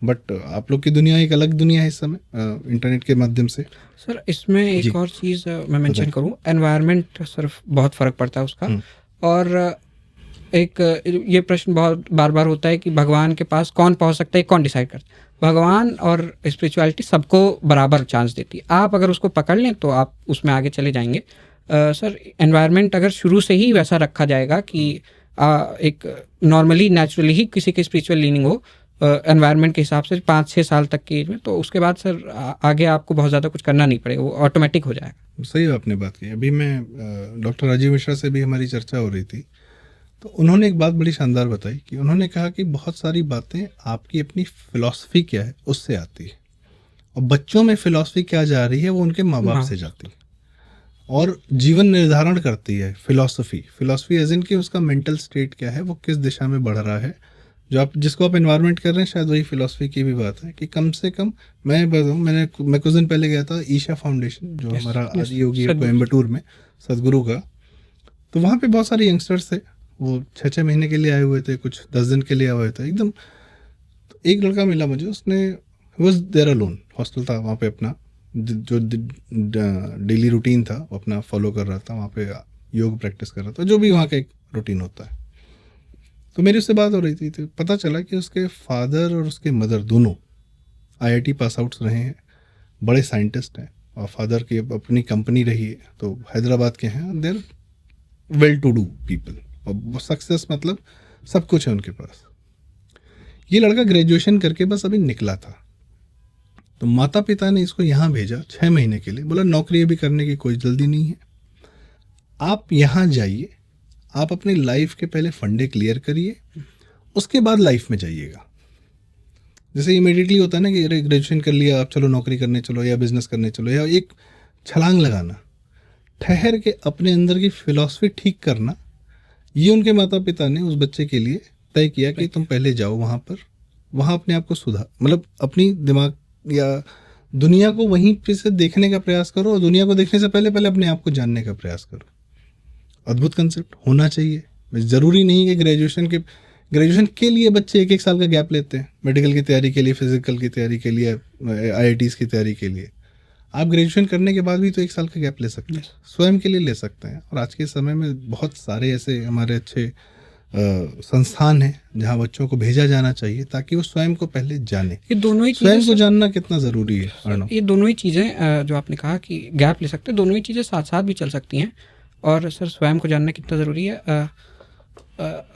but आप लोग की दुनिया एक अलग दुनिया है इस समय इंटरनेट के माध्यम से। सर इसमें एक और चीज़ मैं मेंशन करूँ, एनवायरनमेंट सर बहुत फ़र्क पड़ता है उसका। और एक ये प्रश्न बहुत बार होता है कि भगवान के पास कौन पहुंच सकता है, कौन डिसाइड करता है? भगवान और स्पिरिचुअलिटी सबको बराबर चांस देती है। आप अगर उसको पकड़ लें तो आप उसमें आगे चले जाएंगे। सर एनवायरनमेंट अगर शुरू से ही वैसा रखा जाएगा कि एक नॉर्मली नेचुरली ही किसी की स्पिरिचुअल लीनिंग हो एनवायरनमेंट के हिसाब से 5-6 साल तक की एज में, तो उसके बाद सर आगे आपको बहुत ज़्यादा कुछ करना नहीं पड़ेगा, वो ऑटोमेटिक हो जाएगा। सही आपने बात की। अभी मैं डॉक्टर राजीव मिश्रा से भी हमारी चर्चा हो रही थी, तो उन्होंने एक बात बड़ी शानदार बताई कि उन्होंने कहा कि बहुत सारी बातें आपकी अपनी फ़िलॉसफी क्या है उससे आती है, और बच्चों में फ़िलॉसफी क्या जा रही है वो उनके माँ बाप से जाती है। और जीवन निर्धारण करती है फिलॉसफी एज इन कि उसका मेंटल स्टेट क्या है, वो किस दिशा में बढ़ रहा है। जो आप जिसको आप एनवायरनमेंट कर रहे हैं, शायद वही फिलॉसफी की भी बात है कि कम से कम मैं बताऊँ, मैं कुछ दिन पहले गया था ईशा फाउंडेशन, जो हमारा आदि योगी है कोयम्बटूर में, सदगुरु का। तो वहाँ पे बहुत सारे यंगस्टर्स थे, वो 6-6 महीने के लिए आए हुए थे, कुछ 10 दिन के लिए आए हुए थे एकदम। तो एक लड़का मिला मुझे, उसने वॉज देयर अलोन, हॉस्टल था वहाँ पे, अपना जो डेली रूटीन था वो अपना फॉलो कर रहा था, वहाँ पे योग प्रैक्टिस कर रहा था, जो भी वहाँ का एक रूटीन होता है। तो मेरी उससे बात हो रही थी, तो पता चला कि उसके फादर और उसके मदर दोनों IIT पास आउट्स रहे हैं, बड़े साइंटिस्ट हैं, और फादर की अपनी कंपनी रही है, तो हैदराबाद के हैं। देर वेल टू डू पीपल, और सक्सेस मतलब सब कुछ है उनके पास। ये लड़का ग्रेजुएशन करके बस अभी निकला था, तो माता पिता ने इसको यहाँ भेजा 6 महीने के लिए, बोला नौकरी अभी करने की कोई जल्दी नहीं है, आप यहाँ जाइए, आप अपनी लाइफ के पहले फंडे क्लियर करिए, उसके बाद लाइफ में जाइएगा। जैसे इमीडिएटली होता है ना कि अरे ग्रेजुएशन कर लिया, आप चलो नौकरी करने चलो या बिजनेस करने चलो, या एक छलांग लगाना। ठहर के अपने अंदर की फिलॉसफी ठीक करना, ये उनके माता पिता ने उस बच्चे के लिए तय किया कि तुम पहले जाओ वहाँ पर, वहाँ अपने आप को सुधार, मतलब अपनी दिमाग या दुनिया को वहीं पे से देखने का प्रयास करो, और दुनिया को देखने से पहले पहले अपने आप को जानने का प्रयास करो। अद्भुत कंसेप्ट होना चाहिए। ज़रूरी नहीं कि ग्रेजुएशन के लिए बच्चे 1-1 साल का गैप लेते हैं, मेडिकल की तैयारी के लिए, फिजिकल की तैयारी के लिए, IITs की तैयारी के लिए। आप ग्रेजुएशन करने के बाद भी तो 1 साल का गैप ले सकते हैं, स्वयं के लिए ले सकते हैं। और आज के समय में बहुत सारे ऐसे हमारे अच्छे संस्थान हैं जहाँ बच्चों को भेजा जाना चाहिए, ताकि वो स्वयं को पहले जाने। ये दोनों ही स्वयं को जानना कितना ज़रूरी है अर्णव। ये दोनों ही चीज़ें जो आपने कहा कि गैप ले सकते हैं, दोनों ही चीज़ें साथ साथ भी चल सकती हैं। और सर स्वयं को जानना कितना ज़रूरी है।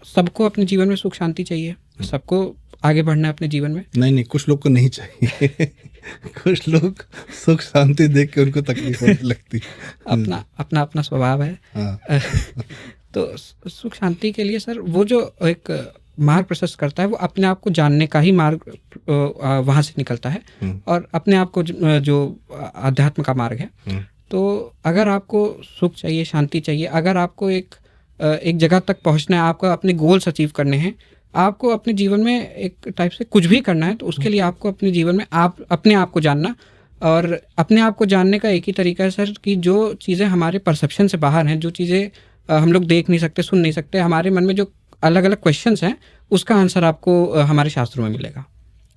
सबको अपने जीवन में सुख शांति चाहिए, सबको आगे बढ़ना है अपने जीवन में। नहीं, कुछ लोग को नहीं चाहिए कुछ लोग सुख शांति देख के उनको तकलीफ होने लगती अपना अपना स्वभाव है। हाँ। तो सुख शांति के लिए सर वो जो एक मार्ग प्रशस्त करता है, वो अपने आप को जानने का ही मार्ग वहाँ से निकलता है, और अपने आप को जो अध्यात्म का मार्ग है। तो अगर आपको सुख चाहिए, शांति चाहिए, अगर आपको एक जगह तक पहुंचना है, आपको अपने गोल्स अचीव करने हैं, आपको अपने जीवन में एक टाइप से कुछ भी करना है, तो उसके लिए आपको अपने जीवन में अपने आप को जानना, और अपने आप को जानने का एक ही तरीका है सर कि जो चीज़ें हमारे परसेप्शन से बाहर हैं, जो चीज़ें हम लोग देख नहीं सकते, सुन नहीं सकते, हमारे मन में जो अलग अलग क्वेश्चंस हैं, उसका आंसर आपको हमारे शास्त्रों में मिलेगा।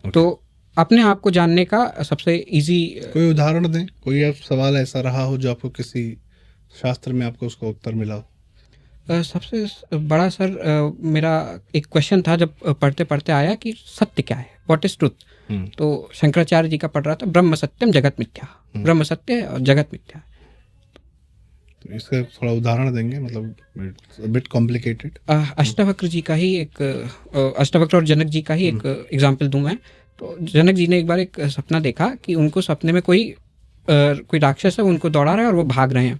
तो अपने आप को जानने का सबसे इजी कोई उदाहरण दें, कोई आप सवाल ऐसा रहा हो जो आपको किसी शास्त्र में आपको उसका उत्तर मिला हो? सबसे बड़ा सर मेरा एक क्वेश्चन था, जब पढ़ते पढ़ते आया कि सत्य क्या है, व्हाट इज ट्रुथ। तो शंकराचार्य जी का पढ़ रहा था, ब्रह्म सत्यम जगत मिथ्या, ब्रह्म सत्य और जगत मिथ्या। तो इसका थोड़ा उदाहरण देंगे, मतलब बिट कॉम्प्लिकेटेड। अष्टावक्र जी का ही एक अष्टावक्र और जनक जी का ही एक एग्जाम्पल दूं मैं। तो जनक जी ने एक बार एक सपना देखा कि उनको सपने में कोई राक्षस है, उनको दौड़ा रहा है और वो भाग रहे हैं।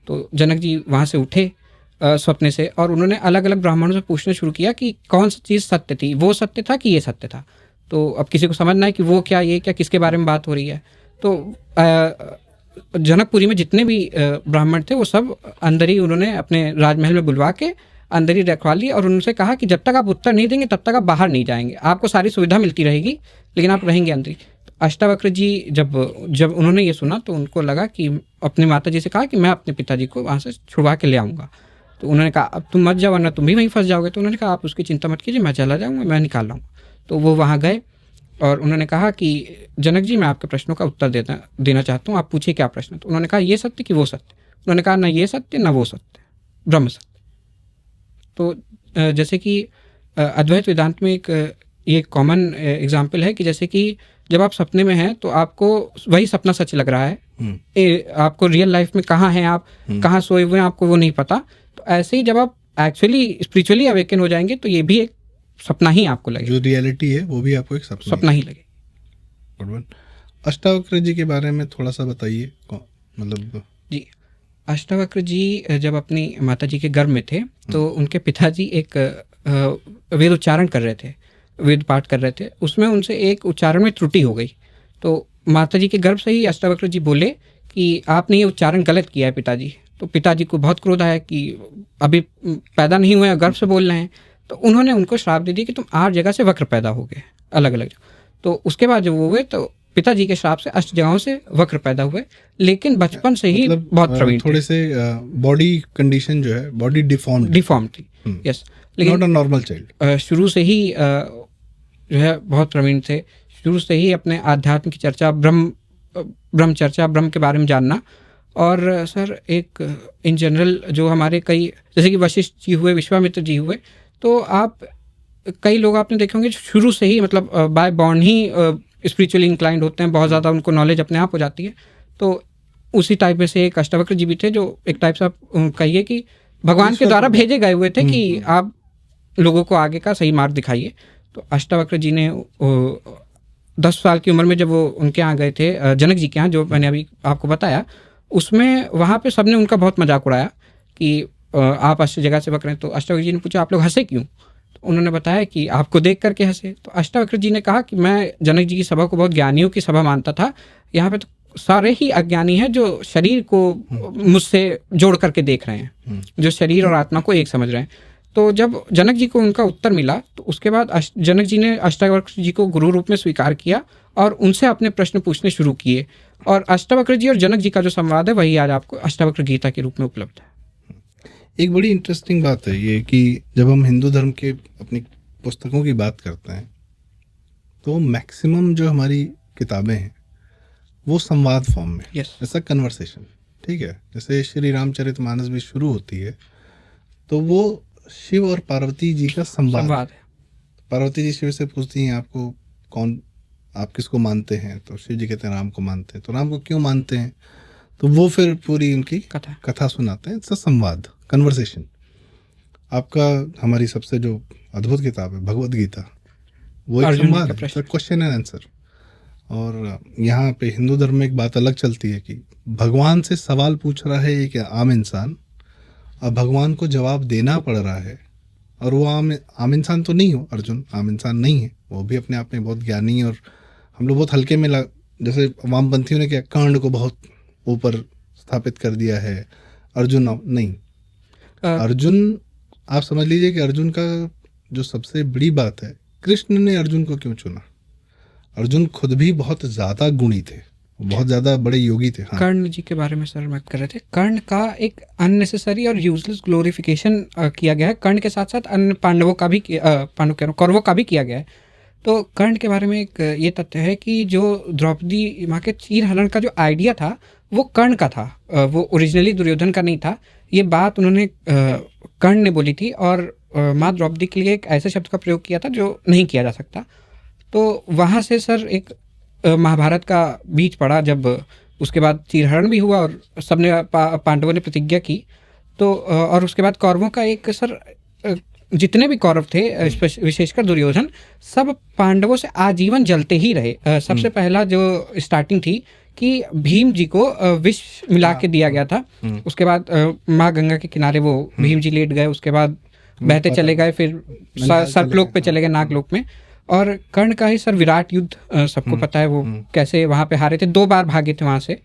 तो जनक जी वहाँ से उठे सपने से, और उन्होंने अलग अलग ब्राह्मणों से पूछना शुरू किया कि कौन सी चीज़ सत्य थी, वो सत्य था कि ये सत्य था। तो अब किसी को समझना है कि वो क्या, ये क्या, किसके बारे में बात हो रही है। तो जनकपुरी में जितने भी ब्राह्मण थे, वो सब अंदर ही उन्होंने अपने राजमहल में बुलवा के अंदर ही रखवा ली, और उनसे कहा कि जब तक आप उत्तर नहीं देंगे तब तक आप बाहर नहीं जाएंगे, आपको सारी सुविधा मिलती रहेगी लेकिन आप रहेंगे अंदर ही। अष्टावक्र जी जब उन्होंने ये सुना, तो उनको लगा कि अपनी माता जी से कहा कि मैं अपने पिताजी को वहाँ से छुड़वा के ले आऊँगा। तो उन्होंने कहा अब तुम मत जाओ, वरना तुम भी वहीं फंस जाओगे। तो उन्होंने कहा आप उसकी चिंता मत कीजिए, मैं चला जाऊँगा, मैं निकाल लाऊँगा। तो वो वहाँ गए और उन्होंने कहा कि जनक जी मैं आपके प्रश्नों का उत्तर देना चाहता हूँ, आप पूछिए क्या प्रश्न। तो उन्होंने कहा ये सत्य कि वो सत्य। उन्होंने कहा ना ये सत्य ना वो सत्य, ब्रह्म सत्य। तो जैसे कि अद्वैत वेदांत में ये कॉमन एग्जाम्पल है कि जैसे कि जब आप सपने में हैं तो आपको वही सपना सच लग रहा है, आपको रियल लाइफ में कहाँ हैं आप, कहाँ सोए हुए हैं, आपको वो नहीं पता। तो ऐसे ही जब आप एक्चुअली स्पिरिचुअली अवेकन हो जाएंगे तो ये भी एक सपना ही आपको लगे, जो रियलिटी है वो भी आपको एक सपना ही लगे। अष्टावक्र जी के बारे में थोड़ा सा बताइए, मतलब जी। अष्टावक्र जी जब अपनी माता जी के गर्भ में थे तो उनके पिताजी एक वेद उच्चारण कर रहे थे, वेद पाठ कर रहे थे, उसमें उनसे एक उच्चारण में त्रुटि हो गई। तो माता जी के गर्भ से ही अष्टावक्र जी बोले कि आपने ये उच्चारण गलत किया है पिताजी। तो पिताजी को बहुत क्रोध आया कि अभी पैदा नहीं हुए, गर्भ से बोल रहे हैं। तो उन्होंने उनको श्राप दे दिया कि तुम 8 जगह से वक्र पैदा हो गए, अलग अलग। तो उसके बाद जब वो हुए तो पिताजी के श्राप से 8 जगहों से वक्र पैदा हुए, लेकिन बचपन से ही मतलब बहुत प्रवीण थोड़े से बॉडी कंडीशन जो है, बॉडी डिफॉर्म थी। यस, लेकिन नॉट अ नॉर्मल चाइल्ड। शुरू से ही जो है बहुत प्रवीण थे। शुरू से ही अपने आध्यात्म की चर्चा, ब्रह्म चर्चा, ब्रह्म के बारे में जानना। और सर एक इन जनरल जो हमारे कई, जैसे कि वशिष्ठ जी हुए, विश्वामित्र जी हुए, तो आप कई लोग आपने देखे होंगे शुरू से ही मतलब बाय बॉर्न ही स्पिरिचुअली इंक्लाइंड होते हैं, बहुत ज़्यादा उनको नॉलेज अपने आप हो जाती है। तो उसी टाइप में से एक अष्टावक्र जी भी थे, जो एक टाइप से आप कहिए कि भगवान के द्वारा भेजे गए हुए थे कि आप लोगों को आगे का सही मार्ग दिखाइए। तो अष्टावक्र जी ने 10 साल की उम्र में जब वो उनके यहाँ गए थे, जनक जी के यहाँ, जो मैंने अभी आपको बताया, उसमें वहाँ पे सबने उनका बहुत मजाक उड़ाया कि आप 8 जगह से वक्र हैं। तो अष्टावक्र जी ने पूछा आप लोग हंसे क्यों? तो उन्होंने बताया कि आपको देख करके हंसे। तो अष्टावक्र जी ने कहा कि मैं जनक जी की सभा को बहुत ज्ञानियों की सभा मानता था, यहाँ पे तो सारे ही अज्ञानी हैं जो शरीर को मुझसे जोड़ करके देख रहे हैं, जो शरीर और आत्मा को एक समझ रहे हैं। तो जब जनक जी को उनका उत्तर मिला तो उसके बाद जनक जी ने अष्टावक्र जी को गुरु रूप में स्वीकार किया और उनसे अपने प्रश्न पूछने शुरू किए। और अष्टावक्र जी और जनक जी का जो संवाद है वही आज आपको अष्टावक्र गीता के रूप में उपलब्ध है। एक बड़ी इंटरेस्टिंग बात है ये कि जब हम हिंदू धर्म के अपनी पुस्तकों की बात करते हैं तो मैक्सिमम जो हमारी किताबें हैं वो संवाद फॉर्म में, जैसा कन्वर्सेशन, ठीक है। जैसे श्री रामचरितमानस भी शुरू होती है तो वो शिव और पार्वती जी का संवाद है। पार्वती जी शिव से पूछती हैं आपको कौन, आप किसको मानते हैं? तो शिव जी कहते हैं राम को मानते हैं। तो राम को क्यों मानते हैं? तो वो फिर पूरी उनकी कथा सुनाते हैं। इट्स संवाद, कन्वर्सेशन। आपका हमारी सबसे जो अद्भुत किताब है भगवत गीता, वो एक संवाद है, क्वेश्चन एंड आंसर। और यहाँ पे हिंदू धर्म में एक बात अलग चलती है कि भगवान से सवाल पूछ रहा है एक आम इंसान और भगवान को जवाब देना पड़ रहा है। और वो आम इंसान तो नहीं हो, अर्जुन आम इंसान नहीं है, वो भी अपने आप में बहुत ज्ञानी है। और हम लोग बहुत हल्के में जैसे वामपंथियों ने क्या कर्ण को बहुत ऊपर स्थापित कर दिया है, अर्जुन नहीं। अर्जुन, आप समझ लीजिए कि अर्जुन का जो सबसे बड़ी बात है, कृष्ण ने अर्जुन को क्यों चुना? अर्जुन खुद भी बहुत ज़्यादा गुणी थे, बहुत ज़्यादा बड़े योगी थे। हाँ। कर्ण जी के बारे में सर बात कर रहे थे। कर्ण का एक अननेसेसरी और यूजलेस ग्लोरिफिकेशन किया गया है। कर्ण के साथ साथ अन्य पांडवों का भी कौरवों का भी किया गया है। तो कर्ण के बारे में एक ये तथ्य है कि जो द्रौपदी माँ के चीर हरण का जो आइडिया था वो कर्ण का था, वो ओरिजिनली दुर्योधन का नहीं था। ये बात उन्होंने कर्ण ने बोली थी और माँ द्रौपदी के लिए एक ऐसे शब्द का प्रयोग किया था जो नहीं किया जा सकता। तो वहाँ से सर एक महाभारत का बीच पड़ा, जब उसके बाद चीरहरण भी हुआ और सबने पांडवों ने प्रतिज्ञा की। तो और उसके बाद कौरवों का एक सर, जितने भी कौरव थे विशेषकर दुर्योधन, सब पांडवों से आजीवन जलते ही रहे। सबसे पहला जो स्टार्टिंग थी कि भीम जी को विष मिला के दिया गया था। उसके बाद माँ गंगा के किनारे वो भीम जी लेट गए, उसके बाद बहते चले गए, फिर सर्पलोक पे चले गए, नागलोक में। और कर्ण का ही सर विराट युद्ध सबको पता है, वो कैसे वहां पे हारे थे, 2 बार भागे थे वहां से।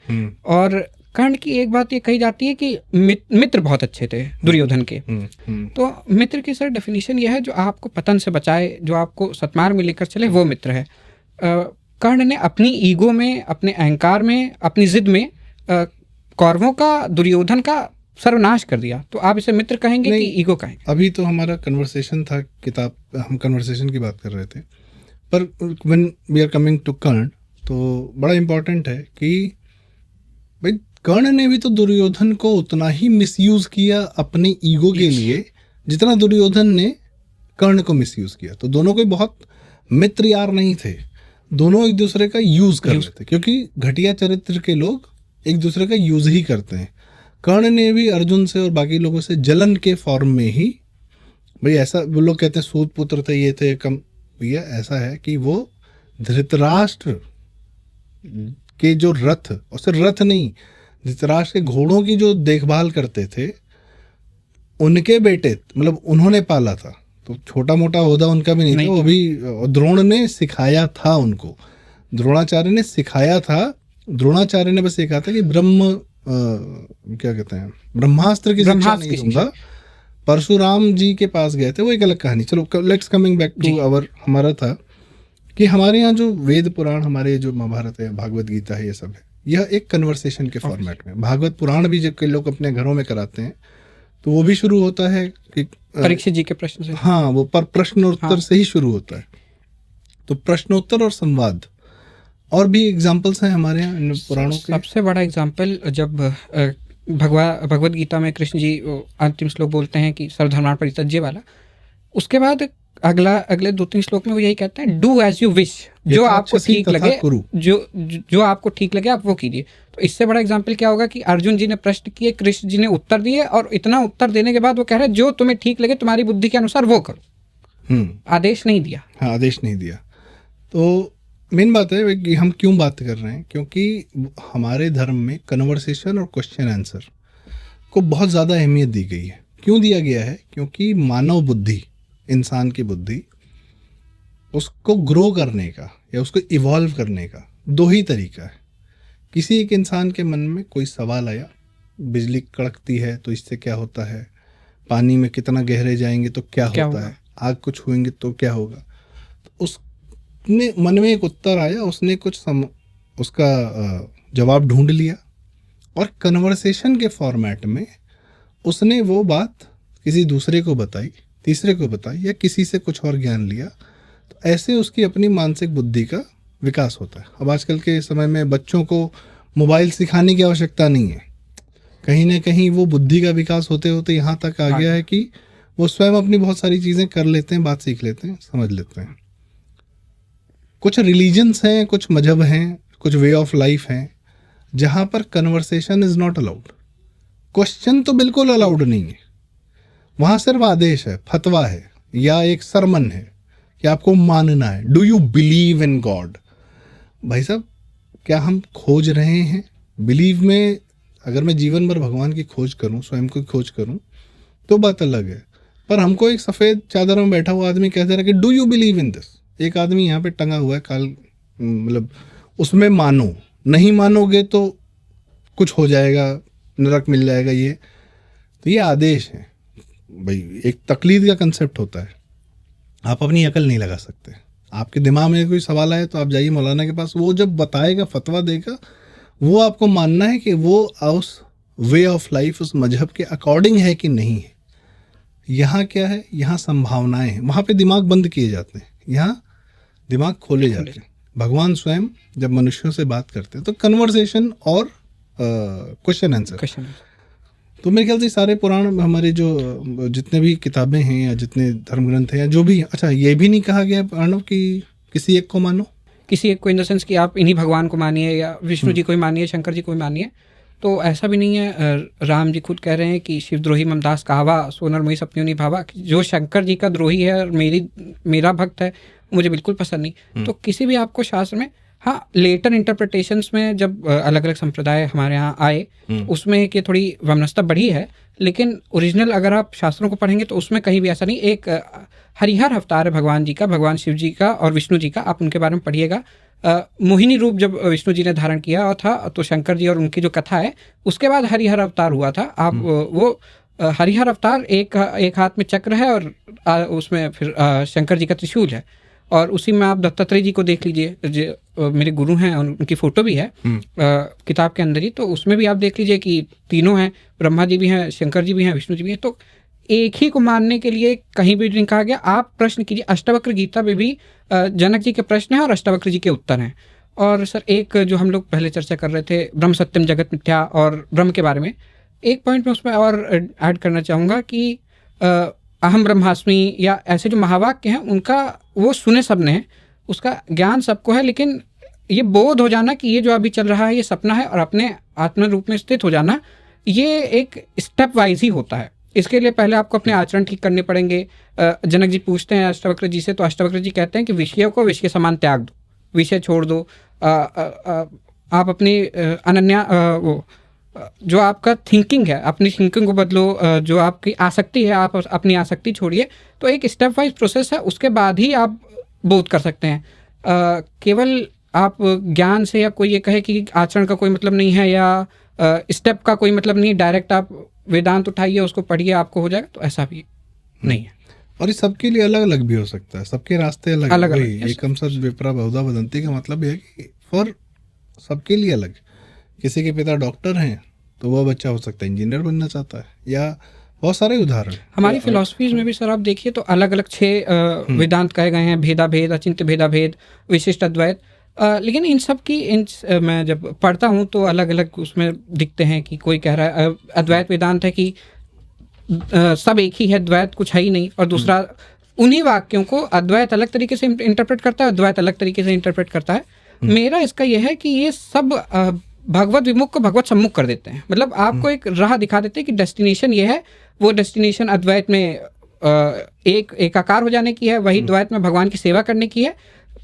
और कर्ण की एक बात ये कही जाती है कि मित्र बहुत अच्छे थे दुर्योधन के। तो मित्र की सर डेफिनेशन ये है जो आपको पतन से बचाए, जो आपको सतमार्ग में लेकर चले, वो मित्र है। कर्ण ने अपनी ईगो में, अपने अहंकार में, अपनी जिद में कौरवों का, दुर्योधन का सर्वनाश कर दिया। तो आप इसे मित्र कहेंगे कि ईगो कहेंगे? अभी तो हमारा कन्वर्सेशन था, किताब, हम कन्वर्सेशन की बात कर रहे थे। पर when we are coming to Karna, तो बड़ा इम्पोर्टेंट है कि भाई कर्ण ने भी तो दुर्योधन को उतना ही मिसयूज किया अपनी ईगो के लिए जितना दुर्योधन ने कर्ण को मिसयूज किया। तो दोनों कोई बहुत मित्र यार नहीं थे, दोनों एक दूसरे का यूज कर रहे थे, क्योंकि घटिया चरित्र के लोग एक दूसरे का यूज ही करते हैं। कर्ण ने भी अर्जुन से और बाकी लोगों से जलन के फॉर्म में ही, भाई ऐसा वो लोग कहते हैं सूत पुत्र थे, ये थे कम, भैया ऐसा है कि वो धृतराष्ट्र के जो रथ, और सिर्फ रथ नहीं, धृतराष्ट्र के घोड़ों की जो देखभाल करते थे, उनके बेटे, मतलब उन्होंने पाला था। तो छोटा मोटा ओहदा उनका भी नहीं था, वो भी द्रोण ने सिखाया था उनको, द्रोणाचार्य ने सिखाया था द्रोणाचार्य ने बस ये कहा था कि क्या कहते हैं, ब्रह्मास्त्र की शिक्षा नहीं दूंगा। परशुराम जी के पास गए थे, वो एक अलग कहानी। चलो let's coming back to our, हमारा था कि हमारे यहाँ जो वेद पुराण, हमारे जो महाभारत है, भागवत गीता है, ये सब है, यह एक कन्वर्सेशन के फॉर्मेट में। भागवत पुराण भी जब के लोग अपने घरों में कराते हैं तो वो भी शुरू होता है कि परीक्षित जी के प्रश्न से, हाँ, वो पर प्रश्नोत्तर से ही शुरू होता है। तो प्रश्नोत्तर और संवाद, और भी एग्जाम्पल्स हैं हमारे यहाँ पुराणों के। सबसे बड़ा एग्जाम्पल जब भगवत गीता में कृष्ण जी अंतिम श्लोक बोलते हैं कि सर्वधर्मान् परित्यज्य वाला, उसके बाद अगले 2-3 श्लोक में वो यही कहते हैं, डू एज यू विश, जो आपको ठीक लगे, जो आपको ठीक लगे आप वो कीजिए। तो इससे बड़ा एग्जाम्पल क्या होगा कि अर्जुन जी ने प्रश्न किए, कृष्ण जी ने उत्तर दिए, और इतना उत्तर देने के बाद वो कह रहे हैं जो तुम्हें ठीक लगे तुम्हारी बुद्धि के अनुसार वो करो। आदेश नहीं दिया। हाँ, आदेश नहीं दिया। तो मेन बात है कि हम क्यों बात कर रहे हैं, क्योंकि हमारे धर्म में कन्वर्सेशन और क्वेश्चन आंसर को बहुत ज़्यादा अहमियत दी गई है। क्यों दिया गया है? क्योंकि मानव बुद्धि, इंसान की बुद्धि, उसको ग्रो करने का या उसको इवॉल्व करने का 2 ही तरीका है। किसी एक इंसान के मन में कोई सवाल आया, बिजली कड़कती है तो इससे क्या होता है, पानी में कितना गहरे जाएंगे तो क्या होता है, आग को छुएंगे तो क्या होगा। तो उसने मन में एक उत्तर आया, उसने उसका जवाब ढूंढ लिया, और कन्वर्सेशन के फॉर्मेट में उसने वो बात किसी दूसरे को बताई, तीसरे को बताई, या किसी से कुछ और ज्ञान लिया। तो ऐसे उसकी अपनी मानसिक बुद्धि का विकास होता है। अब आजकल के समय में बच्चों को मोबाइल सिखाने की आवश्यकता नहीं है। कहीं ना कहीं वो बुद्धि का विकास होते होते यहाँ तक आ गया है कि वो स्वयं अपनी बहुत सारी चीज़ें कर लेते हैं, बात सीख लेते हैं, समझ लेते हैं। कुछ रिलीजन्स हैं, कुछ मजहब हैं, कुछ वे ऑफ लाइफ हैं जहाँ पर conversation is not allowed. Question तो बिल्कुल अलाउड नहीं है। वहाँ सिर्फ आदेश है, फतवा है, या एक सरमन है कि आपको मानना है। Do you believe in God? भाई साहब, क्या हम खोज रहे हैं? बिलीव में अगर मैं जीवन भर भगवान की खोज करूं, स्वयं की खोज करूं, तो बात अलग है। पर हमको एक सफ़ेद चादर में बैठा हुआ आदमी कह दे रहा है कि do you believe in this. एक आदमी यहाँ पे टंगा हुआ है, मतलब उसमें मानो, नहीं मानोगे तो कुछ हो जाएगा, नरक मिल जाएगा। ये तो ये आदेश है भाई। एक तकलीद का कंसेप्ट होता है, आप अपनी अकल नहीं लगा सकते। आपके दिमाग में कोई सवाल आए तो आप जाइए मौलाना के पास, वो जब बताएगा, फतवा देगा, वो आपको मानना है कि वो उस वे ऑफ लाइफ, उस मजहब के अकॉर्डिंग है कि नहीं है। यहाँ क्या है? यहाँ संभावनाएं हैं। वहाँ पे दिमाग बंद किए जाते हैं, यहाँ दिमाग खोले जाते हैं। भगवान स्वयं जब मनुष्यों से बात करते हैं तो कन्वर्सेशन और क्वेश्चन आंसर। तो मेरे ख्याल से सारे पुराण, हमारे जो जितने भी किताबें हैं या जितने धर्म ग्रंथ हैं या जो भी, अच्छा ये भी नहीं कहा गया प्रणव कि किसी एक को मानो, किसी एक को इन द सेंस कि आप इन्हीं भगवान को मानिए या विष्णु जी को ही मानिए, शंकर जी को ही मानिए। तो ऐसा भी नहीं है। राम जी खुद कह रहे हैं कि शिवद्रोही ममदास कहावा, सोनर मोही सपनियों नहीं भावा। जो शंकर जी का द्रोही है और मेरा भक्त है, मुझे बिल्कुल पसंद नहीं। तो किसी भी आपको शास्त्र में, हाँ, लेटर इंटरप्रिटेशंस में जब अलग अलग संप्रदाय हमारे यहाँ आए, उसमें कि थोड़ी वमनस्ता बढ़ी है, लेकिन ओरिजिनल अगर आप शास्त्रों को पढ़ेंगे तो उसमें कहीं भी ऐसा नहीं। एक हरिहर अवतार है भगवान जी का, भगवान शिव जी का और विष्णु जी का, आप उनके बारे में पढ़िएगा। मोहिनी रूप जब विष्णु जी ने धारण किया था तो शंकर जी और उनकी जो कथा है, उसके बाद हरिहर अवतार हुआ था। आप वो हरिहर अवतार, एक हाथ में चक्र है और उसमें फिर शंकर जी का त्रिशूल है, और उसी में आप दत्तात्रेय जी को देख लीजिए, जो मेरे गुरु हैं, उनकी फोटो भी है किताब के अंदर ही। तो उसमें भी आप देख लीजिए कि तीनों हैं, ब्रह्मा जी भी हैं, शंकर जी भी हैं, विष्णु जी भी हैं। तो एक ही को मानने के लिए कहीं भी नहीं कहा गया। आप प्रश्न कीजिए, अष्टावक्र गीता में भी जनक जी के प्रश्न हैं और अष्टावक्र जी के उत्तर हैं। और सर, एक जो हम लोग पहले चर्चा कर रहे थे ब्रह्म सत्यम जगत मिथ्या और ब्रह्म के बारे में, एक पॉइंट में उसमें और ऐड करना चाहूँगा कि अहम ब्रह्मास्मि या ऐसे जो महावाक्य हैं, उनका वो सुने सबने हैं, उसका ज्ञान सबको है, लेकिन ये बोध हो जाना कि ये जो अभी चल रहा है ये सपना है, और अपने आत्म रूप में स्थित हो जाना, ये एक स्टेप वाइज ही होता है। इसके लिए पहले आपको अपने आचरण ठीक करने पड़ेंगे। जनक जी पूछते हैं अष्टावक्र जी से, तो अष्टावक्र जी कहते हैं कि विषयों को विषय समान त्याग दो, विषय छोड़ दो। आप अपनी अनन्या वो जो आपका थिंकिंग है, अपनी थिंकिंग को बदलो। जो आपकी आसक्ति है, आप अपनी आसक्ति छोड़िए। तो एक स्टेप वाइज प्रोसेस है, उसके बाद ही आप बोध कर सकते हैं। केवल आप ज्ञान से या कोई ये कहे कि आचरण का कोई मतलब नहीं है या स्टेप का कोई मतलब नहीं, डायरेक्ट आप वेदांत उठाइए उसको पढ़िए आपको हो जाएगा, तो ऐसा भी नहीं है। और ये सबके लिए अलग अलग भी हो सकता है, सबके रास्ते अलग अलग वही अलग, एकम सत विप्रा बहुधा वदंती का मतलब है कि फॉर सबके लिए अलग। किसी के पिता डॉक्टर हैं तो वह बच्चा हो सकता है इंजीनियर बनना चाहता है, या बहुत सारे उदाहरण हमारी फिलॉसफीज में भी सर आप देखिए तो अलग अलग 6 वेदांत कहे गए हैं, भेदा भेद, अचिंत्य भेदा भेद, विशिष्ट अद्वैत। लेकिन इन सब की मैं जब पढ़ता हूँ तो अलग अलग उसमें दिखते हैं कि कोई कह रहा है अद्वैत वेदांत है कि सब एक ही है, द्वैत कुछ है ही नहीं, और दूसरा उन्हीं वाक्यों को अद्वैत अलग तरीके से इंटरप्रेट करता है, अद्वैत अलग तरीके से इंटरप्रेट करता है। मेरा इसका यह है कि ये सब भगवत विमुख को भगवत सम्मुख कर देते हैं। मतलब आपको एक राह दिखा देते हैं कि डेस्टिनेशन ये है, वो डेस्टिनेशन अद्वैत में एक एकाकार हो जाने की है, वही द्वैत में भगवान की सेवा करने की है।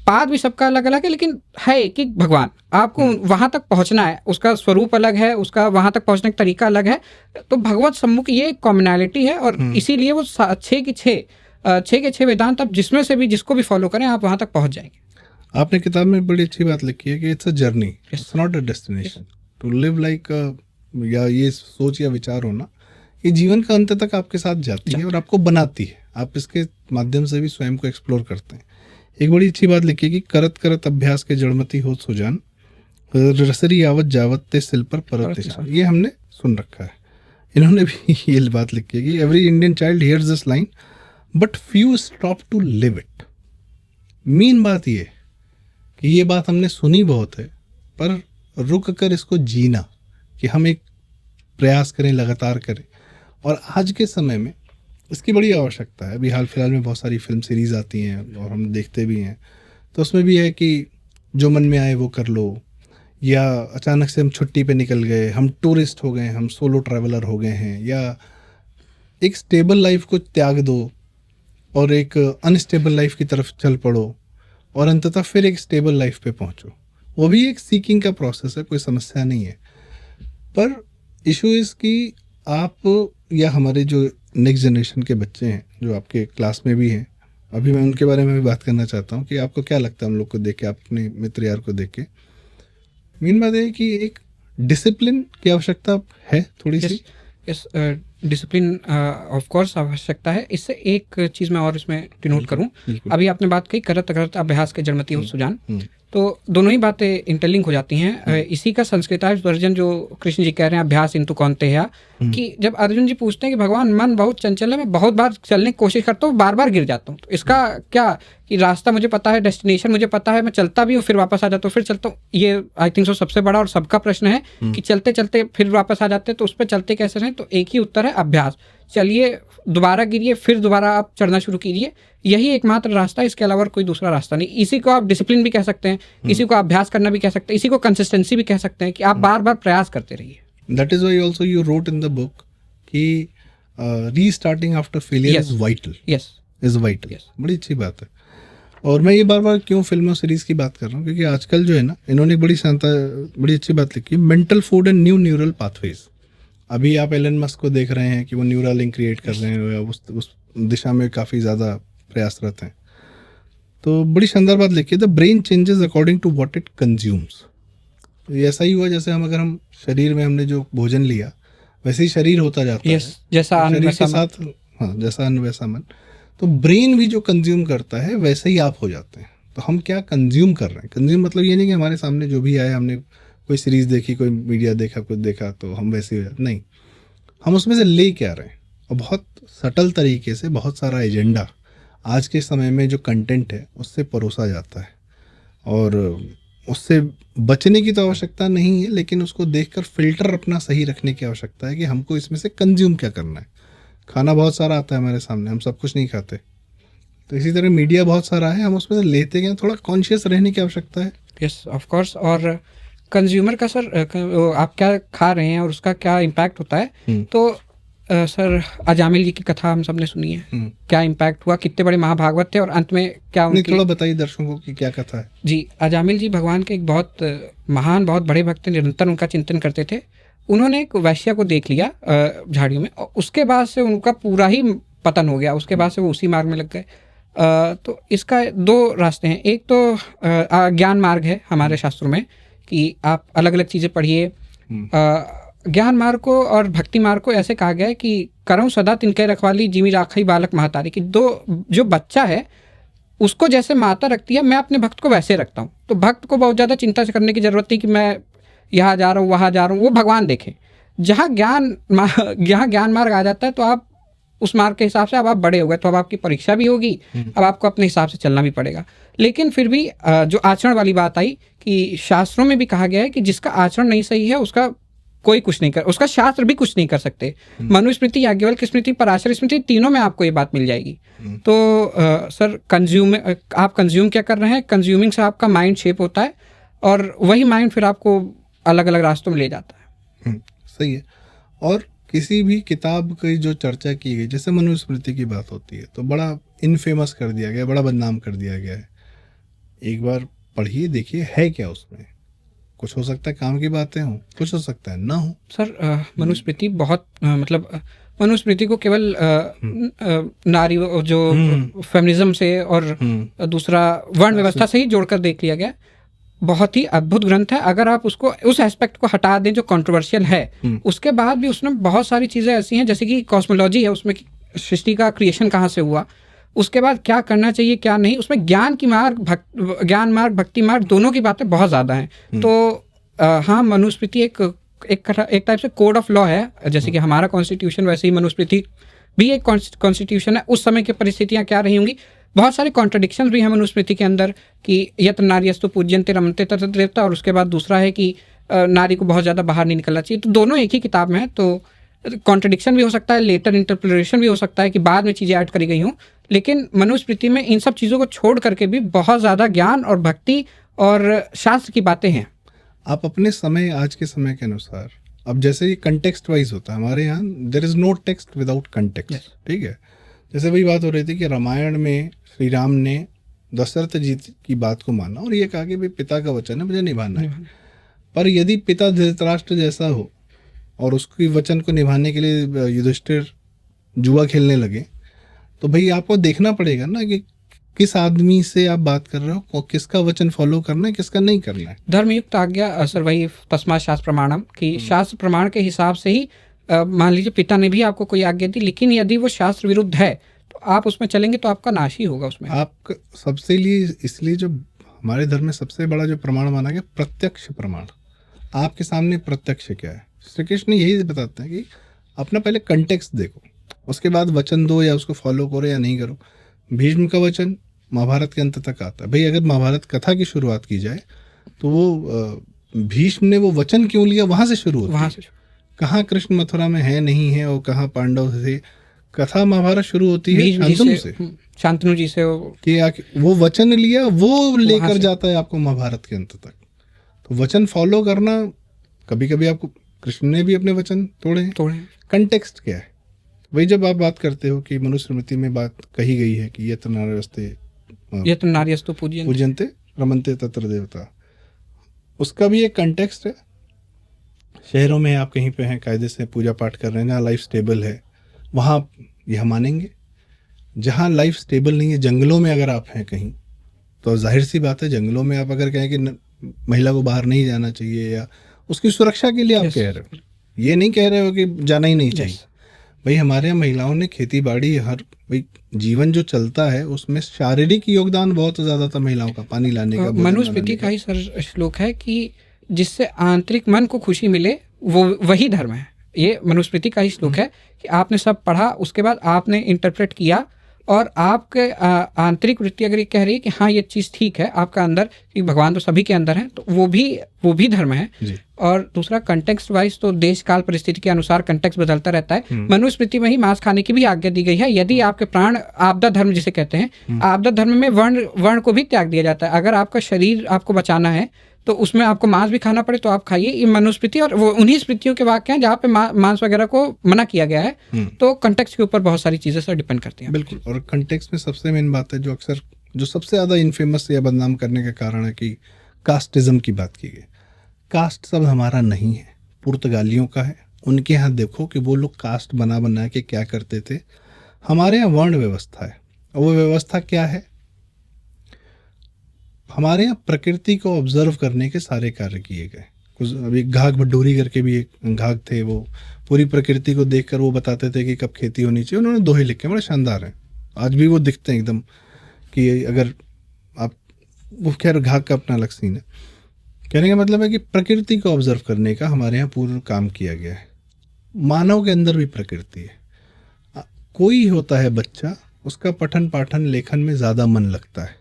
पाथ भी सबका अलग अलग है, लेकिन है एक ही भगवान, आपको वहां तक पहुंचना है, उसका स्वरूप अलग है, उसका वहां तक पहुंचने का तरीका अलग है। तो भगवत सम्मुख ये एक कॉमनैलिटी है, और इसीलिए वो 6 के 6 वेदांत आप जिसमें से भी जिसको भी फॉलो करें आप वहां तक पहुंच जाएंगे। आपने किताब में बड़ी अच्छी बात लिखी है कि it's a journey, it's not a destination to live like, या ये सोच या विचार होना ये जीवन का अंत तक आपके साथ जाती है और आपको बनाती है। आप इसके माध्यम से भी स्वयं को एक्सप्लोर करते हैं। एक बड़ी अच्छी बात लिखी है कि करत करत अभ्यास के जड़मती हो सुजान, रसरी आवत जावत ते सिल पर परत निशान। ये हमने सुन रखा है। इन्होंने भी ये बात लिखी है कि every Indian child hears this line but few stop to live it. Main बात ये कि ये बात हमने सुनी बहुत है, पर रुक कर इसको जीना, कि हम एक प्रयास करें, लगातार करें। और आज के समय में इसकी बड़ी आवश्यकता है। अभी हाल फिलहाल में बहुत सारी फिल्म सीरीज आती हैं और हम देखते भी हैं, तो उसमें भी है कि जो मन में आए वो कर लो, या अचानक से हम छुट्टी पे निकल गए, हम टूरिस्ट हो गए, हम सोलो ट्रैवलर हो गए हैं, या एक स्टेबल लाइफ को त्याग दो और एक अनस्टेबल लाइफ की तरफ चल पड़ो और अंततः फिर एक स्टेबल लाइफ पे पहुंचो। वो भी एक सीकिंग का प्रोसेस है, कोई समस्या नहीं है। पर इशू इज़ कि आप या हमारे जो नेक्स्ट जनरेशन के बच्चे हैं जो आपके क्लास में भी हैं, अभी मैं उनके बारे में भी बात करना चाहता हूँ कि आपको क्या लगता है हम लोग को देख के, आप अपने मित्र यार को देख के। मेन बात है कि एक डिसिप्लिन की आवश्यकता है थोड़ी सी। डिसिप्लिन ऑफ कोर्स आवश्यकता है। इससे एक चीज़ मैं और इसमें डिनोट करूं, अभी आपने बात कही करत करत अभ्यास के जड़मती हो सुजान, तो दोनों ही बातें इंटरलिंक हो जाती हैं। इसी का संस्कृतार्थ वर्जन जो कृष्ण जी कह रहे हैं अभ्यास इंतु कौन्तेय, कि जब अर्जुन जी पूछते हैं कि भगवान मन बहुत चंचल है, मैं बहुत बार चलने की कोशिश करता हूँ, बार बार गिर जाता हूँ, तो इसका क्या कि रास्ता मुझे पता है, डेस्टिनेशन मुझे पता है, मैं चलता भी हूँ फिर वापस आ जाता हूँ, फिर चलता हूँ। ये आई थिंक सो सबसे बड़ा और सबका प्रश्न है कि चलते चलते फिर वापस आ जाते हैं, तो उस पर चलते कैसे रहें? तो एक ही उत्तर है अभ्यास। चलिए, दोबारा गिरिए, फिर दोबारा आप चढ़ना शुरू कीजिए, यही एकमात्र रास्ता, इसके अलावा कोई दूसरा रास्ता नहीं। इसी को आप डिसिप्लिन भी कह सकते हैं, इसी को अभ्यास करना भी कह सकते हैं, इसी को कंसिस्टेंसी भी कह सकते हैं, कि आप बार बार प्रयास करते रहिए। That is why also you wrote in the book कि restarting after failure is vital. Yes, is vital. बड़ी अच्छी बात है। और मैं ये बार बार क्यों फिल्मों सीरीज की बात कर रहा हूँ, क्योंकि आजकल जो है ना, इन्होंने एक बड़ी अच्छी बात लिखी, mental food and new neural pathways. अभी आप एलन मस्क को देख रहे हैं कि वो न्यूरल लिंक क्रिएट कर रहे हैं, उस दिशा में काफ़ी ज़्यादा प्रयासरत हैं। तो बड़ी शानदार बात लिखी है, the brain changes according to what it consumes. ऐसा ही हुआ जैसे अगर हम शरीर में हमने जो भोजन लिया वैसे ही शरीर होता जाता है, जैसा अन्न वैसा साथ, हाँ, जैसा अन्न वैसा मन। तो ब्रेन भी जो कंज्यूम करता है वैसे ही आप हो जाते हैं। तो हम क्या कंज्यूम कर रहे हैं? कंज्यूम मतलब ये नहीं कि हमारे सामने जो भी आया, हमने कोई सीरीज़ देखी, कोई मीडिया देखा, कुछ देखा तो हम वैसे ही हो जाते, नहीं, हम उसमें से ले क्या रहे हैं। और बहुत सटल तरीके से बहुत सारा एजेंडा आज के समय में जो कंटेंट है उससे परोसा जाता है, और उससे बचने की तो आवश्यकता नहीं है, लेकिन उसको देखकर फिल्टर अपना सही रखने की आवश्यकता है कि हमको इसमें से कंज्यूम क्या करना है। खाना बहुत सारा आता है हमारे सामने, हम सब कुछ नहीं खाते। तो इसी तरह मीडिया बहुत सारा है, हम उसमें से लेते गए। थोड़ा कॉन्शियस रहने की आवश्यकता है। Yes, of course. और कंज्यूमर का सर, आप क्या खा रहे हैं और उसका क्या इम्पैक्ट होता है। तो सर, अजामिल जी की कथा हम सब ने सुनी है, क्या इम्पैक्ट हुआ, कितने बड़े महाभागवत थे और अंत में क्या उनकी। थोड़ा बताइए दर्शकों की क्या कथा है। जी, अजामिल जी भगवान के एक बहुत महान, बहुत बड़े भक्त, निरंतर उनका चिंतन करते थे। उन्होंने एक वैश्या को देख लिया झाड़ियों में, और उसके बाद से उनका पूरा ही पतन हो गया। उसके बाद से वो उसी मार्ग में लग गए। तो इसका दो रास्ते हैं। एक तो ज्ञान मार्ग है हमारे शास्त्रों में कि आप अलग अलग चीज़ें पढ़िए। ज्ञान मार्ग को और भक्ति मार्ग को ऐसे कहा गया है कि करऊं सदा तिनके रखवाली जिमी राखई बालक महतारी, कि दो जो बच्चा है उसको जैसे माता रखती है, मैं अपने भक्त को वैसे रखता हूँ। तो भक्त को बहुत ज़्यादा चिंता से करने की ज़रूरत नहीं कि मैं यहाँ जा रहा हूँ वहाँ जा रहा हूँ, वो भगवान देखें। जहाँ ज्ञान मार्ग आ जाता है तो आप उस मार्ग के हिसाब से अब आप बड़े हो गए, तो अब आपकी परीक्षा भी होगी, अब आपको अपने हिसाब से चलना भी पड़ेगा। लेकिन फिर भी जो आचरण वाली बात आई कि शास्त्रों में भी कहा गया है कि जिसका आचरण नहीं सही है उसका कोई कुछ नहीं कर, उसका शास्त्र भी कुछ नहीं कर सकते। मनुस्मृति, याज्ञवल्क्य स्मृति, पराशर स्मृति, तीनों में आपको ये बात मिल जाएगी। तो सर आप कंज्यूम क्या कर रहे हैं, कंज्यूमिंग से आपका माइंड शेप होता है और वही माइंड फिर आपको अलग अलग रास्तों में ले जाता है। सही है। और किसी भी किताब की जो चर्चा की गई, जैसे मनुस्मृति की बात होती है तो बड़ा इनफेमस कर दिया गया, बड़ा बदनाम कर दिया गया है। एक बार पढ़िए, देखिए है क्या उसमें। कुछ हो सकता है काम की बातें हों, कुछ हो सकता है ना हो। सर मनुस्मृति बहुत मतलब मनुस्मृति को केवल नारी जो फेमिनिज्म से और दूसरा वर्ण व्यवस्था से ही जोड़कर देख लिया गया। बहुत ही अद्भुत ग्रंथ है। अगर आप उसको उस एस्पेक्ट को हटा दें जो कंट्रोवर्शियल है, उसके बाद भी उसमें बहुत सारी चीज़ें ऐसी हैं, जैसे कि कॉस्मोलॉजी है उसमें, सृष्टि का क्रिएशन कहाँ से हुआ, उसके बाद क्या करना चाहिए क्या नहीं, उसमें ज्ञान मार्ग भक्ति मार्ग दोनों की बातें बहुत ज़्यादा हैं। तो हाँ, मनुस्मृति एक टाइप से कोड ऑफ लॉ है। जैसे कि हमारा कॉन्स्टिट्यूशन, वैसे ही मनुस्मृति भी एक कॉन्स्टिट्यूशन है। उस समय की परिस्थितियाँ क्या रही होंगी, बहुत सारे कॉन्ट्रडिक्शंस भी हैं मनुस्मृति के अंदर कि यत्र नार्यस्तु पूज्यन्ते रमन्ते तत्र देवता, और उसके बाद दूसरा है कि नारी को बहुत ज़्यादा बाहर नहीं निकलना चाहिए। तो दोनों एक ही किताब में है, तो कॉन्ट्रडिक्शन भी हो सकता है, लेटर इंटरप्रिटेशन भी हो सकता है कि बाद में चीज़ें ऐड करी गई हों। लेकिन मनुस्मृति में इन सब चीज़ों को छोड़ करके भी बहुत ज़्यादा ज्ञान और भक्ति और शास्त्र की बातें हैं। आप अपने समय, आज के समय के अनुसार, अब जैसे ये कंटेक्स्ट वाइज होता है हमारे यहाँ, there is no text without context. ठीक है, जैसे वही बात हो रही थी कि रामायण में श्री राम ने दशरथ जी की बात को माना और ये कहा कि भाई पिता का वचन है, मुझे निभाना है। पर यदि पिता धृतराष्ट्र जैसा हो और उसकी वचन को निभाने के लिए युधिष्ठिर जुआ खेलने लगे, तो भाई आपको देखना पड़ेगा ना कि किस आदमी से आप बात कर रहे हो, किसका वचन फॉलो करना है, किसका नहीं करना है। धर्मयुक्त आज्ञा सर, वही तस्मात् शास्त्र प्रमाणम, कि शास्त्र प्रमाण के हिसाब से ही मान लीजिए पिता ने भी आपको कोई आज्ञा दी, लेकिन यदि वो शास्त्र विरुद्ध है तो आप उसमें चलेंगे तो आपका नाश ही होगा उसमें। आप सबसे लिए इसलिए जो हमारे धर्म में सबसे बड़ा जो प्रमाण माना गया, प्रत्यक्ष प्रमाण। आपके सामने प्रत्यक्ष क्या है, श्री कृष्ण यही बताते हैं कि अपना पहले कंटेक्स्ट देखो, उसके बाद वचन दो या उसको फॉलो करो या नहीं करो। भीष्म का वचन महाभारत के अंत तक आता है। भाई अगर महाभारत कथा की शुरुआत की जाए तो वो भीष्म ने वो वचन क्यों लिया, वहां से शुरू होती है। कहाँ कृष्ण मथुरा में है नहीं है और कहाँ पांडव से, कथा महाभारत शुरू होती है शांतनु जी से कि वो वचन लिया, वो लेकर जाता है आपको महाभारत के अंत तक। तो वचन फॉलो करना, कभी कभी आपको कृष्ण ने भी अपने वचन तोड़े। कंटेक्स्ट क्या है, वही जब आप बात करते हो कि मनुस्मृति में बात कही गई है कि यत्र नार्यस्तु पूज्यन्ते रमन्ते तत्र देवता, उसका भी एक कंटेक्स्ट है। शहरों में आप कहीं पे हैं, कायदे से पूजा पाठ कर रहे हैं, जहाँ लाइफ स्टेबल है वहाँ यह मानेंगे। जहाँ लाइफ स्टेबल नहीं है, जंगलों में अगर आप हैं कहीं, तो जाहिर सी बात है जंगलों में आप अगर कहें कि महिला को बाहर नहीं जाना चाहिए या उसकी सुरक्षा के लिए आप कह रहे हो, ये नहीं कह रहे हो कि जाना ही नहीं चाहिए। भाई हमारे यहाँ महिलाओं ने खेती बाड़ी, हर भाई जीवन जो चलता है उसमें शारीरिक योगदान बहुत ज़्यादा था महिलाओं का, पानी लाने का। मनुस्मृति का ही सर श्लोक है कि जिससे आंतरिक मन को खुशी मिले वो वही धर्म है। ये मनुस्मृति का ही श्लोक है कि आपने सब पढ़ा, उसके बाद आपने इंटरप्रेट किया और आपके आंतरिक वृत्ति अगर ये कह रही है कि हाँ ये चीज़ ठीक है आपका अंदर, कि भगवान तो सभी के अंदर है, तो वो भी धर्म है। और दूसरा कंटेक्स्ट वाइज तो देश काल परिस्थिति के अनुसार कंटेक्स्ट बदलता रहता है। मनुस्मृति में ही मांस खाने की भी आज्ञा दी गई है। यदि आपके प्राण, आपदा धर्म जिसे कहते हैं, आपदा धर्म में वर्ण को भी त्याग दिया जाता है। अगर आपका शरीर आपको बचाना है तो उसमें आपको मांस भी खाना पड़े तो आप खाइए। ये मनुस्मृति और वो उन्हीं स्मृतियों के वाक्य हैं जहाँ पे मांस वगैरह को मना किया गया है। तो कंटेक्स्ट के ऊपर बहुत सारी चीजें सर डिपेंड करती हैं। बिल्कुल, और कंटेक्स्ट में सबसे मेन बात है जो अक्सर जो सबसे ज़्यादा इनफेमस या बदनाम करने का कारण है कि कास्टिज्म की बात की गई। कास्ट सब हमारा नहीं है, पुर्तगालियों का है। उनके यहाँ देखो कि वो लोग कास्ट बना के क्या करते थे। हमारे यहाँ वर्ण व्यवस्था है वो व्यवस्था क्या है? हमारे यहाँ प्रकृति को ऑब्जर्व करने के सारे कार्य किए गए। कुछ अभी घाघ भड्डोरी करके भी एक घाघ थे, वो पूरी प्रकृति को देखकर वो बताते थे कि कब खेती होनी चाहिए। उन्होंने दोहे लिखे, बड़े शानदार हैं, आज भी वो दिखते हैं एकदम कि अगर आप, वो खैर घाघ का अपना अलग सीन है। कहने का मतलब है कि प्रकृति को ऑब्जर्व करने का हमारे यहाँ पूर्ण काम किया गया है। मानव के अंदर भी प्रकृति है। कोई होता है बच्चा, उसका पठन पाठन लेखन में ज़्यादा मन लगता है,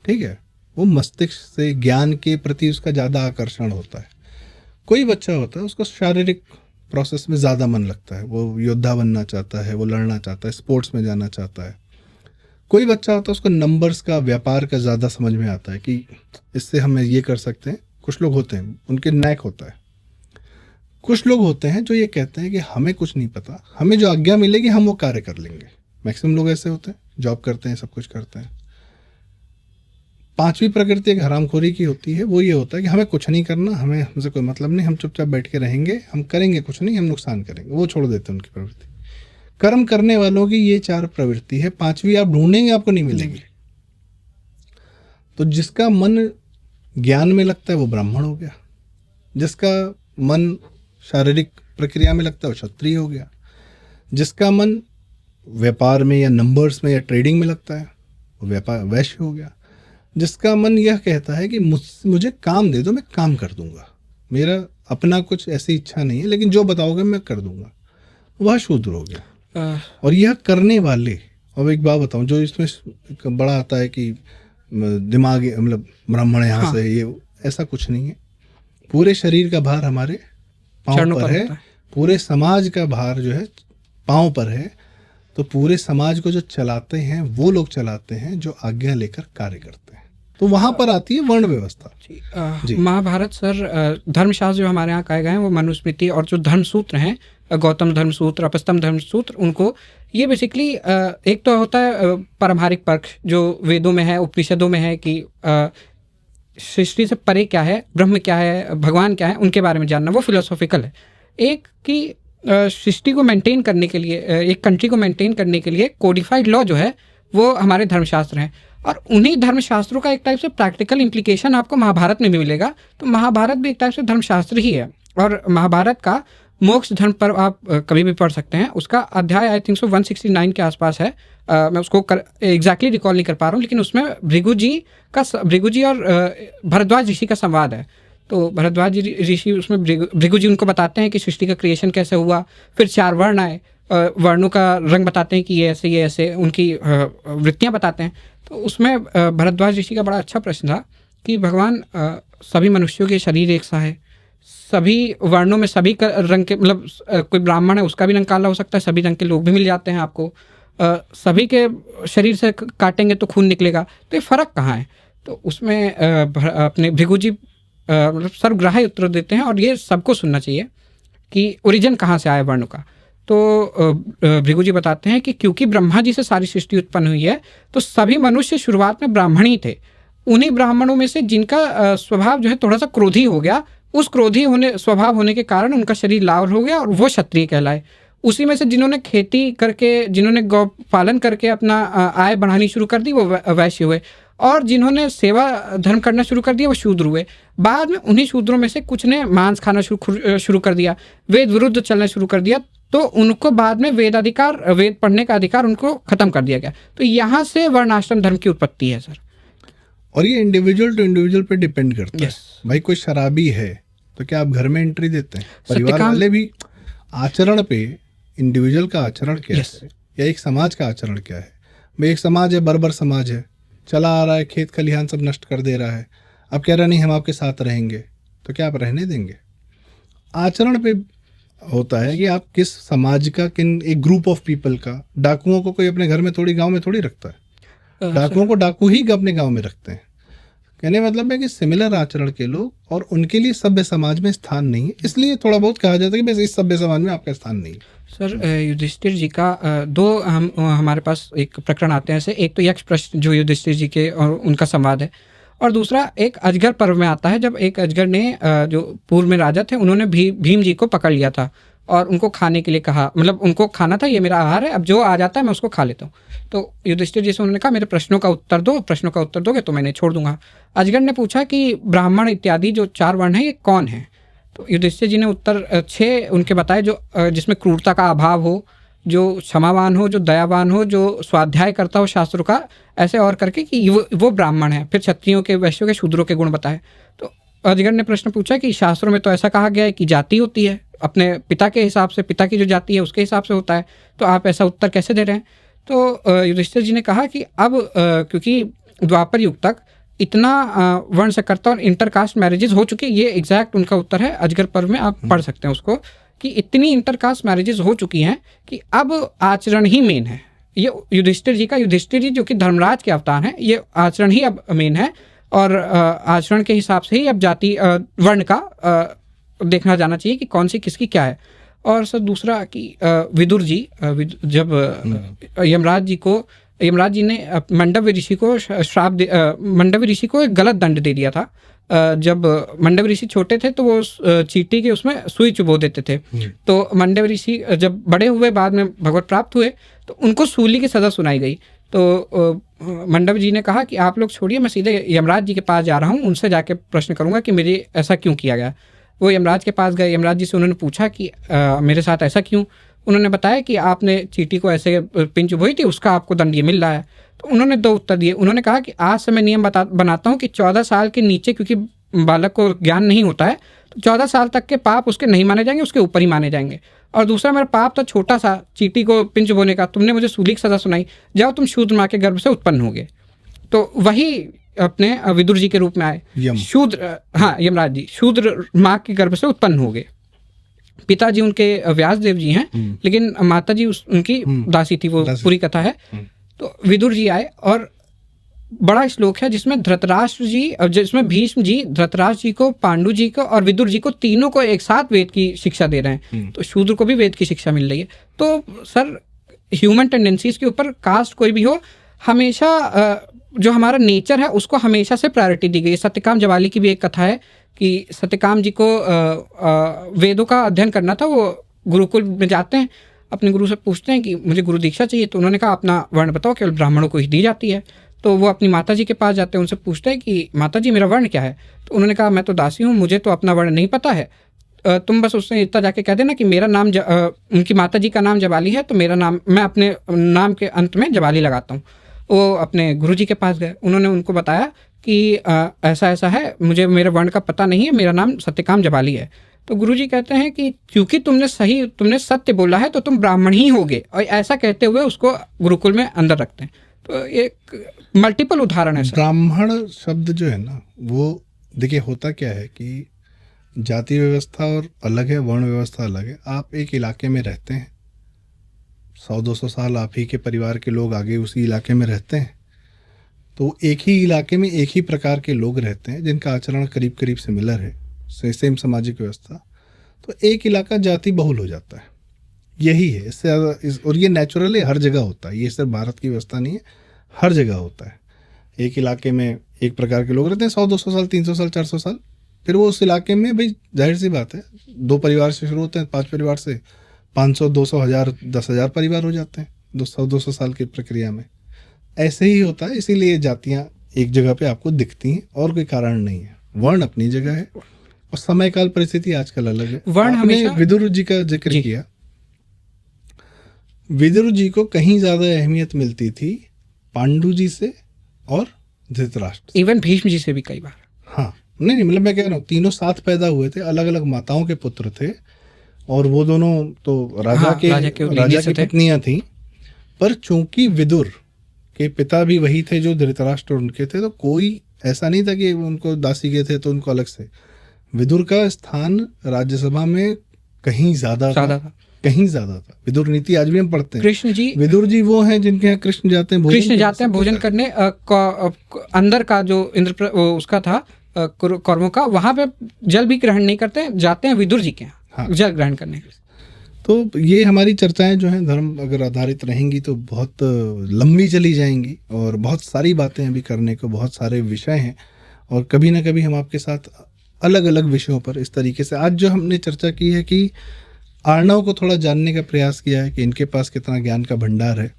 ठीक है, वो मस्तिष्क से ज्ञान के प्रति उसका ज़्यादा आकर्षण होता है। कोई बच्चा होता है उसको शारीरिक प्रोसेस में ज़्यादा मन लगता है, वो योद्धा बनना चाहता है, वो लड़ना चाहता है, स्पोर्ट्स में जाना चाहता है। कोई बच्चा होता है उसको नंबर्स का, व्यापार का ज़्यादा समझ में आता है कि इससे हम ये कर सकते हैं। कुछ लोग होते हैं उनके नैक होता है। कुछ लोग होते हैं जो ये कहते हैं कि हमें कुछ नहीं पता, हमें जो आज्ञा मिलेगी हम वो कार्य कर लेंगे। मैक्सिमम लोग ऐसे होते हैं, जॉब करते हैं, सब कुछ करते हैं। पांचवी प्रकृति एक हरामखोरी की होती है, वो ये होता है कि हमें कुछ नहीं करना, हमें हमसे कोई मतलब नहीं, हम चुपचाप बैठ के रहेंगे, हम करेंगे कुछ नहीं, हम नुकसान करेंगे, वो छोड़ देते हैं उनकी प्रवृत्ति। कर्म करने वालों की ये चार प्रवृत्ति है, पांचवी आप ढूंढेंगे आपको नहीं मिलेगी। तो जिसका मन ज्ञान में लगता है वो ब्राह्मण हो गया, जिसका मन शारीरिक प्रक्रिया में लगता है वो क्षत्रिय हो गया, जिसका मन व्यापार में या नंबर्स में या ट्रेडिंग में लगता है वो व्यापार वैश्य हो गया, जिसका मन यह कहता है कि मुझे काम दे दो, मैं काम कर दूंगा, मेरा अपना कुछ ऐसी इच्छा नहीं है, लेकिन जो बताओगे मैं कर दूंगा, वह शूद्र हो गया। और यह करने वाले, और एक बात बताऊं, जो इसमें बड़ा आता है कि दिमाग मतलब ब्राह्मण यहाँ हाँ। से ये ऐसा कुछ नहीं है। पूरे शरीर का भार हमारे पाँव पर है, पूरे समाज का भार जो है पाँव पर है। तो पूरे समाज को जो चलाते हैं वो लोग चलाते हैं जो आज्ञा लेकर कार्य करते हैं। तो वहां पर आती है वर्ण व्यवस्था। महाभारत सर, धर्मशास्त्र जो हमारे यहाँ कहे गए हैं वो मनुस्मृति और जो धर्म सूत्र हैं, गौतम धर्म सूत्र, अपस्तम धर्म सूत्र, उनको ये बेसिकली एक तो होता है पारंपरिक पक्ष जो वेदों में है, उपनिषदों में है कि सृष्टि से परे क्या है, ब्रह्म क्या है, भगवान क्या है, उनके बारे में जानना, वो फिलोसॉफिकल है। एक कि सृष्टि को मेंटेन करने के लिए, एक कंट्री को मेंटेन करने के लिए कोडिफाइड लॉ जो है वो हमारे धर्मशास्त्र हैं, और उन्हीं धर्मशास्त्रों का एक टाइप से प्रैक्टिकल इम्प्लीकेशन आपको महाभारत में भी मिलेगा। तो महाभारत भी एक टाइप से धर्मशास्त्र ही है। और महाभारत का मोक्ष धर्म पर आप कभी भी पढ़ सकते हैं। उसका अध्याय आई थिंक 169 के आसपास है, मैं उसको एग्जैक्टली रिकॉल नहीं कर पा रहा हूँ, लेकिन उसमें भृगु जी और भरद्वाज ऋषि का संवाद है। तो भरद्वाज ऋषि उसमें भृगु जी उनको बताते हैं कि सृष्टि का क्रिएशन कैसे हुआ, फिर 4 वर्ण आए, वर्णों का रंग बताते हैं कि ये ऐसे उनकी वृत्तियाँ बताते हैं। तो उसमें भरद्वाज ऋषि का बड़ा अच्छा प्रश्न था कि भगवान, सभी मनुष्यों के शरीर एक सा है, सभी वर्णों में सभी का रंग के, मतलब कोई ब्राह्मण है उसका भी रंग काला हो सकता है, सभी रंग के लोग भी मिल जाते हैं आपको, सभी के शरीर से काटेंगे तो खून निकलेगा, तो ये फ़र्क कहाँ है? तो उसमें अपने भृगु जी मतलब सर्वग्राही उत्तर देते हैं, और ये सबको सुनना चाहिए कि ओरिजिन कहाँ से आया वर्ण का। तो भृगु जी बताते हैं कि क्योंकि ब्रह्मा जी से सारी सृष्टि उत्पन्न हुई है, तो सभी मनुष्य शुरुआत में ब्राह्मण ही थे। उन्हीं ब्राह्मणों में से जिनका स्वभाव जो है थोड़ा सा क्रोधी हो गया, उस क्रोधी स्वभाव होने के कारण उनका शरीर लाल हो गया और वो क्षत्रिय कहलाए। उसी में से जिन्होंने खेती करके, जिन्होंने गौ पालन करके अपना आय बढ़ानी शुरू कर दी, वो वैश्य हुए, और जिन्होंने सेवा धर्म करना शुरू कर दिया वो शूद्र हुए। बाद में उन्हीं शूद्रों में से कुछ ने मांस खाना शुरू कर दिया, वेद विरुद्ध चलना शुरू कर दिया, तो उनको बाद में वेद पढ़ने का अधिकार उनको खत्म कर दिया गया। तो यहाँ से वर्णाश्रम धर्म की उत्पत्ति है सर। और ये इंडिविजुअल टू इंडिविजुअल पे डिपेंड करता है। भाई कोई शराबी है तो क्या आप घर में एंट्री देते हैं? परिवार वाले भी आचरण पे, इंडिविजुअल का आचरण क्या है या एक समाज का आचरण क्या है? भाई एक समाज है, बर्बर समाज है, चला आ रहा है, खेत खलिहान सब नष्ट कर दे रहा है, अब कह रहा नहीं हम आपके साथ रहेंगे, तो क्या आप रहने देंगे? आचरण पे होता है कि आप किस समाज का, किन एक ग्रुप ऑफ पीपल का। डाकुओं को कोई अपने घर में थोड़ी, गांव में थोड़ी रखता है। डाकुओं को डाकू ही अपने गांव में रखते हैं। कहने मतलब है कि सिमिलर आचरण के लोग, और उनके लिए सभ्य समाज में स्थान नहीं है, इसलिए थोड़ा बहुत कहा जाता है कि बस इस सभ्य समाज में आपका स्थान नहीं है। सर, युधिष्ठिर जी का दो हमारे पास एक प्रकरण आते हैं ऐसे। एक तो यक्ष प्रश्न जो युधिष्ठिर जी के और उनका संवाद है, और दूसरा एक अजगर पर्व में आता है, जब एक अजगर ने जो पूर्व में राजा थे उन्होंने भीम जी को पकड़ लिया था और उनको खाने के लिए कहा, मतलब उनको खाना था, ये मेरा आहार है, अब जो आ जाता है मैं उसको खा लेता हूँ। तो युधिष्ठिर जी से उन्होंने कहा मेरे प्रश्नों का उत्तर दो, प्रश्नों का उत्तर दोगे तो मैं इन्हें छोड़ दूंगा। अजगर ने पूछा कि ब्राह्मण इत्यादि जो 4 वर्ण हैं ये कौन है? तो युधिष्ठिर जी ने उत्तर 6 उनके बताए, जो जिसमें क्रूरता का अभाव हो, जो क्षमावान हो, जो दयावान हो, जो स्वाध्याय करता हो शास्त्रों का, ऐसे और करके कि वो ब्राह्मण है। फिर क्षत्रियों के, वैश्यों के, शूद्रों के गुण बताए। तो अजगर ने प्रश्न पूछा कि शास्त्रों में तो ऐसा कहा गया है कि जाति होती है, अपने पिता के हिसाब से, पिता की जो जाति है उसके हिसाब से होता है, तो आप ऐसा उत्तर कैसे दे रहे हैं? तो युधिष्ठिर जी ने कहा कि अब क्योंकि द्वापर युग तक इतना वर्ण से करता और इंटरकास्ट मैरिजेज हो चुकी, ये एग्जैक्ट उनका उत्तर है, अजगर पर्व में आप पढ़ सकते हैं उसको, कि इतनी इंटरकास्ट मैरिजेज हो चुकी हैं कि अब आचरण ही मेन है। ये युधिष्ठिर जी जो कि धर्मराज के अवतार हैं, ये आचरण ही अब मेन है, और आचरण के हिसाब से ही अब जाति वर्ण का देखना जाना चाहिए कि कौन सी किसकी क्या है। और सर दूसरा कि विदुर जी जब यमराज जी ने मंडव्य ऋषि को मंडव्य ऋषि को एक गलत दंड दे दिया था। जब मंडव्य ऋषि छोटे थे तो वो चींटी के उसमें सुई चुबो देते थे। तो मंडव्य ऋषि जब बड़े हुए, बाद में भगवत प्राप्त हुए, तो उनको सूली की सज़ा सुनाई गई। तो मंडव्य जी ने कहा कि आप लोग छोड़िए, मैं सीधे यमराज जी के पास जा रहा हूँ, उनसे जाके प्रश्न करूँगा कि मेरे ऐसा क्यों किया गया। वो यमराज के पास गए, यमराज जी से उन्होंने पूछा कि मेरे साथ ऐसा क्यों? उन्होंने बताया कि आपने चींटी को ऐसे पिंच बोई थी, उसका आपको दंड ये मिल रहा है। तो उन्होंने 2 उत्तर दिए। उन्होंने कहा कि आज से मैं नियम बनाता हूँ कि 14 साल के नीचे, क्योंकि बालक को ज्ञान नहीं होता है, तो 14 साल तक के पाप उसके नहीं माने जाएंगे, उसके ऊपर ही माने जाएंगे। और दूसरा, मेरा पाप था छोटा सा, चींटी को पिंच बोने का, तुमने मुझे सूली की सज़ा सुनाई, जाओ तुम शूद्र माँ के गर्भ से उत्पन्न होगे। तो वही अपने विदुर जी के रूप में आए, शूद्र, हाँ यमराज जी शूद्र माँ के गर्भ से उत्पन्न हो गए। पिताजी उनके व्यासदेव जी हैं, लेकिन माता जी उनकी दासी थी, वो पूरी कथा है। तो विदुर जी आए, और बड़ा श्लोक है जिसमें धृतराष्ट्र जी, जिसमें भीष्म जी धृतराष्ट्र जी को, पांडु जी को और विदुर जी को, तीनों को एक साथ वेद की शिक्षा दे रहे हैं। तो शूद्र को भी वेद की शिक्षा मिल रही है। तो सर ह्यूमन टेंडेंसीज के ऊपर, कास्ट कोई भी हो, हमेशा जो हमारा नेचर है उसको हमेशा से प्रायोरिटी दी गई है। सत्यकाम जवाली की भी एक कथा है कि सत्यकाम जी को वेदों का अध्ययन करना था। वो गुरुकुल में जाते हैं, अपने गुरु से पूछते हैं कि मुझे गुरु दीक्षा चाहिए। तो उन्होंने कहा अपना वर्ण बताओ, केवल ब्राह्मणों को ही दी जाती है। तो वो अपनी माता जी के पास जाते हैं, उनसे पूछते हैं कि माता जी मेरा वर्ण क्या है? तो उन्होंने कहा मैं तो दासी हूँ, मुझे तो अपना वर्ण नहीं पता है, तुम बस उससे इतना जाके कह देना कि मेरा नाम उनकी माता जी का नाम जवाली है, तो मेरा नाम, मैं अपने नाम के अंत में जवाली लगाता हूँ। वो अपने गुरुजी के पास गए, उन्होंने उनको बताया कि ऐसा ऐसा है, मुझे मेरे वर्ण का पता नहीं है, मेरा नाम सत्यकाम जवाली है। तो गुरुजी कहते हैं कि क्योंकि तुमने सत्य बोला है तो तुम ब्राह्मण ही होगे, और ऐसा कहते हुए उसको गुरुकुल में अंदर रखते हैं। तो एक मल्टीपल उदाहरण है। ब्राह्मण शब्द जो है ना, वो देखिए होता क्या है कि जाति व्यवस्था और अलग है, वर्ण व्यवस्था अलग है। आप एक इलाके में रहते हैं, 100-200 साल आप ही के परिवार के लोग आगे उसी इलाके में रहते हैं, तो एक ही इलाके में एक ही प्रकार के लोग रहते हैं जिनका आचरण करीब करीब सिमिलर है, सेम सामाजिक व्यवस्था, तो एक इलाका जाति बहुल हो जाता है। यही है, इससे ज़्यादा, और ये नेचुरली हर जगह होता है, ये सिर्फ भारत की व्यवस्था नहीं है, हर जगह होता है। एक इलाके में एक प्रकार के लोग रहते हैं 100-200 साल, 300 साल, 400 साल, फिर वो उस इलाके में, भाई जाहिर सी बात है, 2 परिवार से शुरू होते हैं, 5 परिवार से 500, 200, 1000, 10,000 परिवार हो जाते हैं 200 साल की प्रक्रिया में। ऐसे ही होता है, इसीलिए जातियाँ एक जगह पे आपको दिखती हैं, और कोई कारण नहीं है। वर्ण अपनी जगह है, और समय काल परिस्थिति आजकल अलग है। वर्ण हमेशा, विदुर जी का जिक्र किया, विदुर जी को कहीं ज्यादा अहमियत मिलती थी पांडु जी से और धृतराष्ट्र, इवन भीष्म जी से भी कई बार। हाँ, नहीं मतलब मैं कह रहा हूँ, तीनों साथ पैदा हुए थे, अलग अलग माताओं के पुत्र थे, और वो दोनों तो राजा की पत्नियां थी। पर चूंकि विदुर के पिता भी वही थे जो धृतराष्ट्र उनके थे, तो कोई ऐसा नहीं था कि उनको दासी के थे तो उनको अलग से। विदुर का स्थान राज्यसभा में कहीं ज्यादा था, कहीं ज्यादा था। विदुर नीति आज भी हम पढ़ते हैं। कृष्ण जी, विदुर जी वो हैं जिनके यहाँ कृष्ण जाते हैं भोजन करने, अंदर का जो इंद्र उसका था कर्मों का, वहां पे जल भी ग्रहण नहीं करते, जाते हैं विदुर जी के यहाँ, हाँ, जल ग्रहण करने के लिए। तो ये हमारी चर्चाएं जो हैं धर्म अगर आधारित रहेंगी तो बहुत लंबी चली जाएंगी, और बहुत सारी बातें अभी करने को, बहुत सारे विषय हैं, और कभी ना कभी हम आपके साथ अलग अलग विषयों पर इस तरीके से, आज जो हमने चर्चा की है कि अर्णव को थोड़ा जानने का प्रयास किया है कि इनके पास कितना ज्ञान का भंडार है,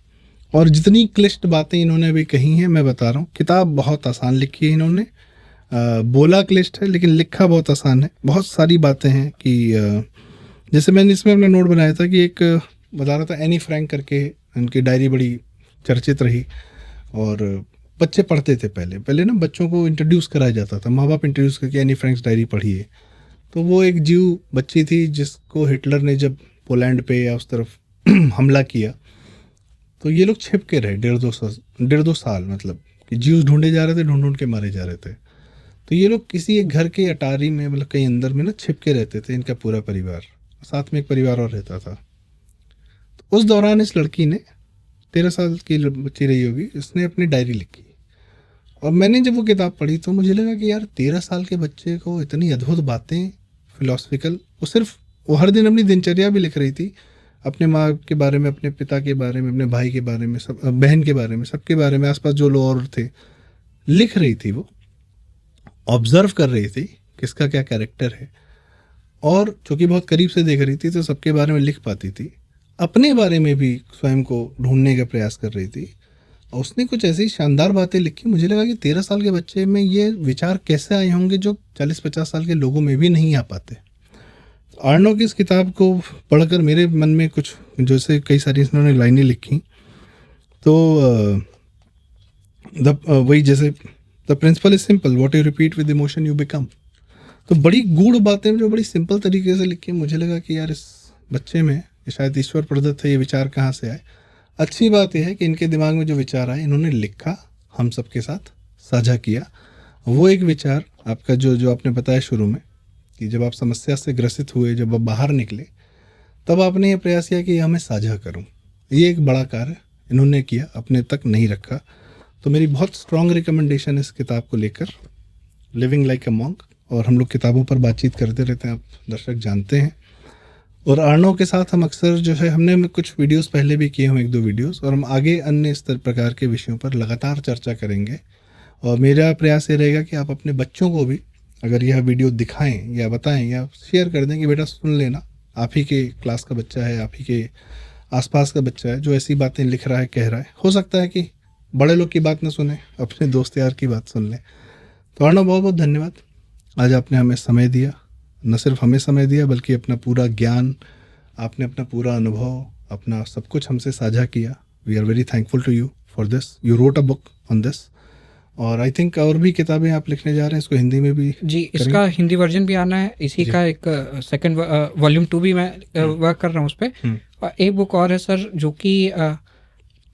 और जितनी क्लिष्ट बातें इन्होंने भी कही हैं, मैं बता रहा हूँ, किताब बहुत आसान लिखी है इन्होंने। बोला क्लिष्ट है लेकिन लिखा बहुत आसान है। बहुत सारी बातें हैं कि जैसे मैंने इसमें अपना नोट बनाया था कि एक बता रहा था, एनी फ्रैंक करके उनकी डायरी बड़ी चर्चित रही, और बच्चे पढ़ते थे पहले ना बच्चों को इंट्रोड्यूस कराया जाता था, माँ बाप इंट्रोड्यूस करके एनी फ्रैंक्स डायरी पढ़िए। तो वो एक जीव बच्ची थी जिसको हिटलर ने जब पोलैंड पे या उस तरफ हमला किया, तो ये लोग छिप के रहे 1.5 साल, मतलब कि जीव ढूंढे जा रहे थे, ढूंढ के मारे जा रहे थे। तो ये लोग किसी एक घर के अटारी में, मतलब कहीं अंदर में ना छिप के रहते थे, इनका पूरा परिवार, साथ में एक परिवार और रहता था। तो उस दौरान इस लड़की ने, 13 साल की बच्ची रही होगी, इसने अपनी डायरी लिखी। और मैंने जब वो किताब पढ़ी तो मुझे लगा कि यार 13 साल के बच्चे को इतनी अद्भुत बातें, फिलोसफिकल, वो हर दिन अपनी दिनचर्या भी लिख रही थी, अपने माँ के बारे में, अपने पिता के बारे में, अपने भाई के बारे में, सब बहन के बारे में, सबके बारे में, आसपास जो लोग और थे लिख रही थी। वो ऑब्जर्व कर रही थी किसका क्या कैरेक्टर है, और चूँकि बहुत करीब से देख रही थी तो सबके बारे में लिख पाती थी। अपने बारे में भी स्वयं को ढूंढने का प्रयास कर रही थी, और उसने कुछ ऐसी शानदार बातें लिखी। मुझे लगा कि 13 साल के बच्चे में ये विचार कैसे आए होंगे जो 40-50 साल के लोगों में भी नहीं आ पाते। अर्णव की इस किताब को पढ़कर मेरे मन में कुछ, जैसे कई सारी इन्होंने लाइनें लिखी, तो वही जैसे the principle is simple, what you repeat with emotion you become. तो बड़ी गूढ़ बातें जो बड़ी सिंपल तरीके से लिखी। मुझे लगा कि यार इस बच्चे में शायद ईश्वर प्रदत्त है, ये विचार कहाँ से आए। अच्छी बात यह है कि इनके दिमाग में जो विचार आए, इन्होंने लिखा, हम सबके साथ साझा किया। वो एक विचार आपका जो आपने बताया शुरू में कि जब आप समस्या से ग्रसित हुए, जब आप बाहर निकले, तब आपने ये प्रयास किया कि मैं साझा करूं। ये एक बड़ा कार्य इन्होंने किया, अपने तक नहीं रखा। तो मेरी बहुत स्ट्रॉन्ग रिकमेंडेशन है इस किताब को लेकर, लिविंग लाइक अ मॉन्क। और हम लोग किताबों पर बातचीत करते रहते हैं, आप दर्शक जानते हैं। और अर्णव के साथ हम अक्सर जो है, हमने कुछ वीडियोस पहले भी किए हैं, 1-2 वीडियोस, और हम आगे अन्य इस प्रकार के विषयों पर लगातार चर्चा करेंगे। और मेरा प्रयास ये रहेगा कि आप अपने बच्चों को भी अगर यह वीडियो दिखाएं या बताएं या शेयर कर दें कि बेटा सुन लेना, आप ही के क्लास का बच्चा है, आप ही के आसपास का बच्चा है जो ऐसी बातें लिख रहा है, कह रहा है। हो सकता है कि बड़े लोग की बात ना सुने, अपने दोस्त यार की बात सुन लें। तो अर्णव, बहुत बहुत धन्यवाद, आज आपने हमें समय दिया। न सिर्फ हमें समय दिया बल्कि अपना पूरा ज्ञान, आपने अपना पूरा अनुभव, अपना सब कुछ हमसे साझा किया। We are very thankful to you for this. You wrote a book on this, और आई थिंक और भी किताबें आप लिखने जा रहे हैं, इसको हिंदी में भी। जी, इसका हिंदी वर्जन भी आना है, इसी का एक सेकंड वॉल्यूम 2 भी मैं वर्क कर रहा हूँ उस पर। और एक बुक और है सर जो कि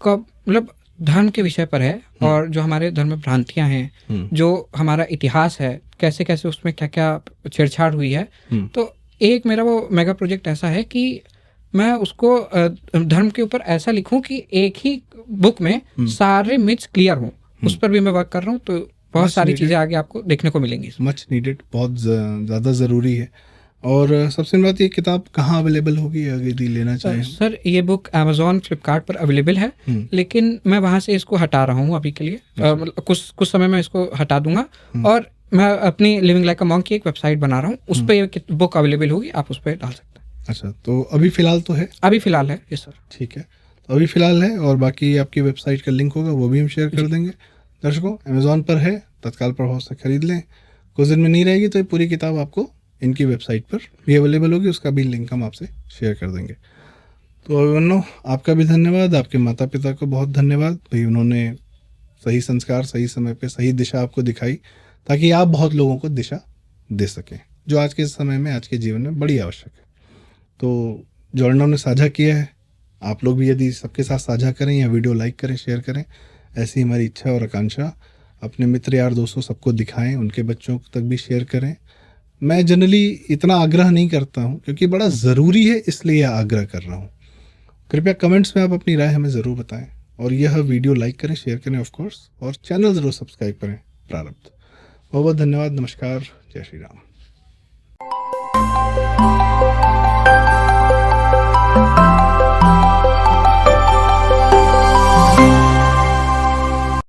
मतलब धर्म के विषय पर है, और जो हमारे धर्म में भ्रांतियां हैं, जो हमारा इतिहास है, कैसे कैसे उसमें क्या क्या छेड़छाड़ हुई है। तो एक मेरा वो मेगा प्रोजेक्ट ऐसा है कि मैं उसको धर्म के ऊपर ऐसा लिखूं कि एक ही बुक में सारे मिथ्स क्लियर हों। उस पर भी मैं वर्क कर रहा हूँ। तो बहुत सारी चीज़ें आगे आपको देखने को मिलेंगी। मच नीडेड, बहुत ज़्यादा ज़रूरी है। और सबसे बात, ये किताब कहाँ अवेलेबल होगी अगर यदि लेना चाहें? सर, ये बुक अमेजोन, फ्लिपकार्ट पर अवेलेबल है, लेकिन मैं वहाँ से इसको हटा रहा हूँ अभी के लिए। कुछ समय में इसको हटा दूंगा, और मैं अपनी लिविंग लाइक अ मॉन्क की एक वेबसाइट बना रहा हूँ, उस पर ये बुक अवेलेबल होगी, आप उस पर डाल सकते हैं। अच्छा, तो अभी फ़िलहाल तो है? अभी फ़िलहाल है, यस सर। ठीक है, तो अभी फ़िलहाल है, और बाकी आपकी वेबसाइट का लिंक होगा वो भी हम शेयर कर देंगे। दर्शकों, अमेज़ॉन पर है, तत्काल प्रभाव से खरीद लें। कुछ दिन में नहीं रहेगी तो ये पूरी किताब आपको इनकी वेबसाइट पर भी अवेलेबल होगी, उसका भी लिंक हम आपसे शेयर कर देंगे। तो अभिमन्यु, आपका भी धन्यवाद, आपके माता पिता को बहुत धन्यवाद भाई, उन्होंने सही संस्कार, सही समय पे सही दिशा आपको दिखाई, ताकि आप बहुत लोगों को दिशा दे सकें, जो आज के समय में, आज के जीवन में बड़ी आवश्यक है। तो जो अर्णव ने साझा किया है, आप लोग भी यदि सबके साथ साझा करें या वीडियो लाइक करें, शेयर करें, ऐसी हमारी इच्छा और आकांक्षा। अपने मित्र, यार, दोस्तों सबको दिखाएं, उनके बच्चों तक भी शेयर करें। मैं जनरली इतना आग्रह नहीं करता हूं, क्योंकि बड़ा ज़रूरी है, इसलिए आग्रह कर रहा हूं। कृपया कमेंट्स में आप अपनी राय हमें ज़रूर बताएं, और यह वीडियो लाइक करें, शेयर करें ऑफ कोर्स, और चैनल ज़रूर सब्सक्राइब करें प्रारब्ध। बहुत बहुत धन्यवाद, नमस्कार, जय श्री राम।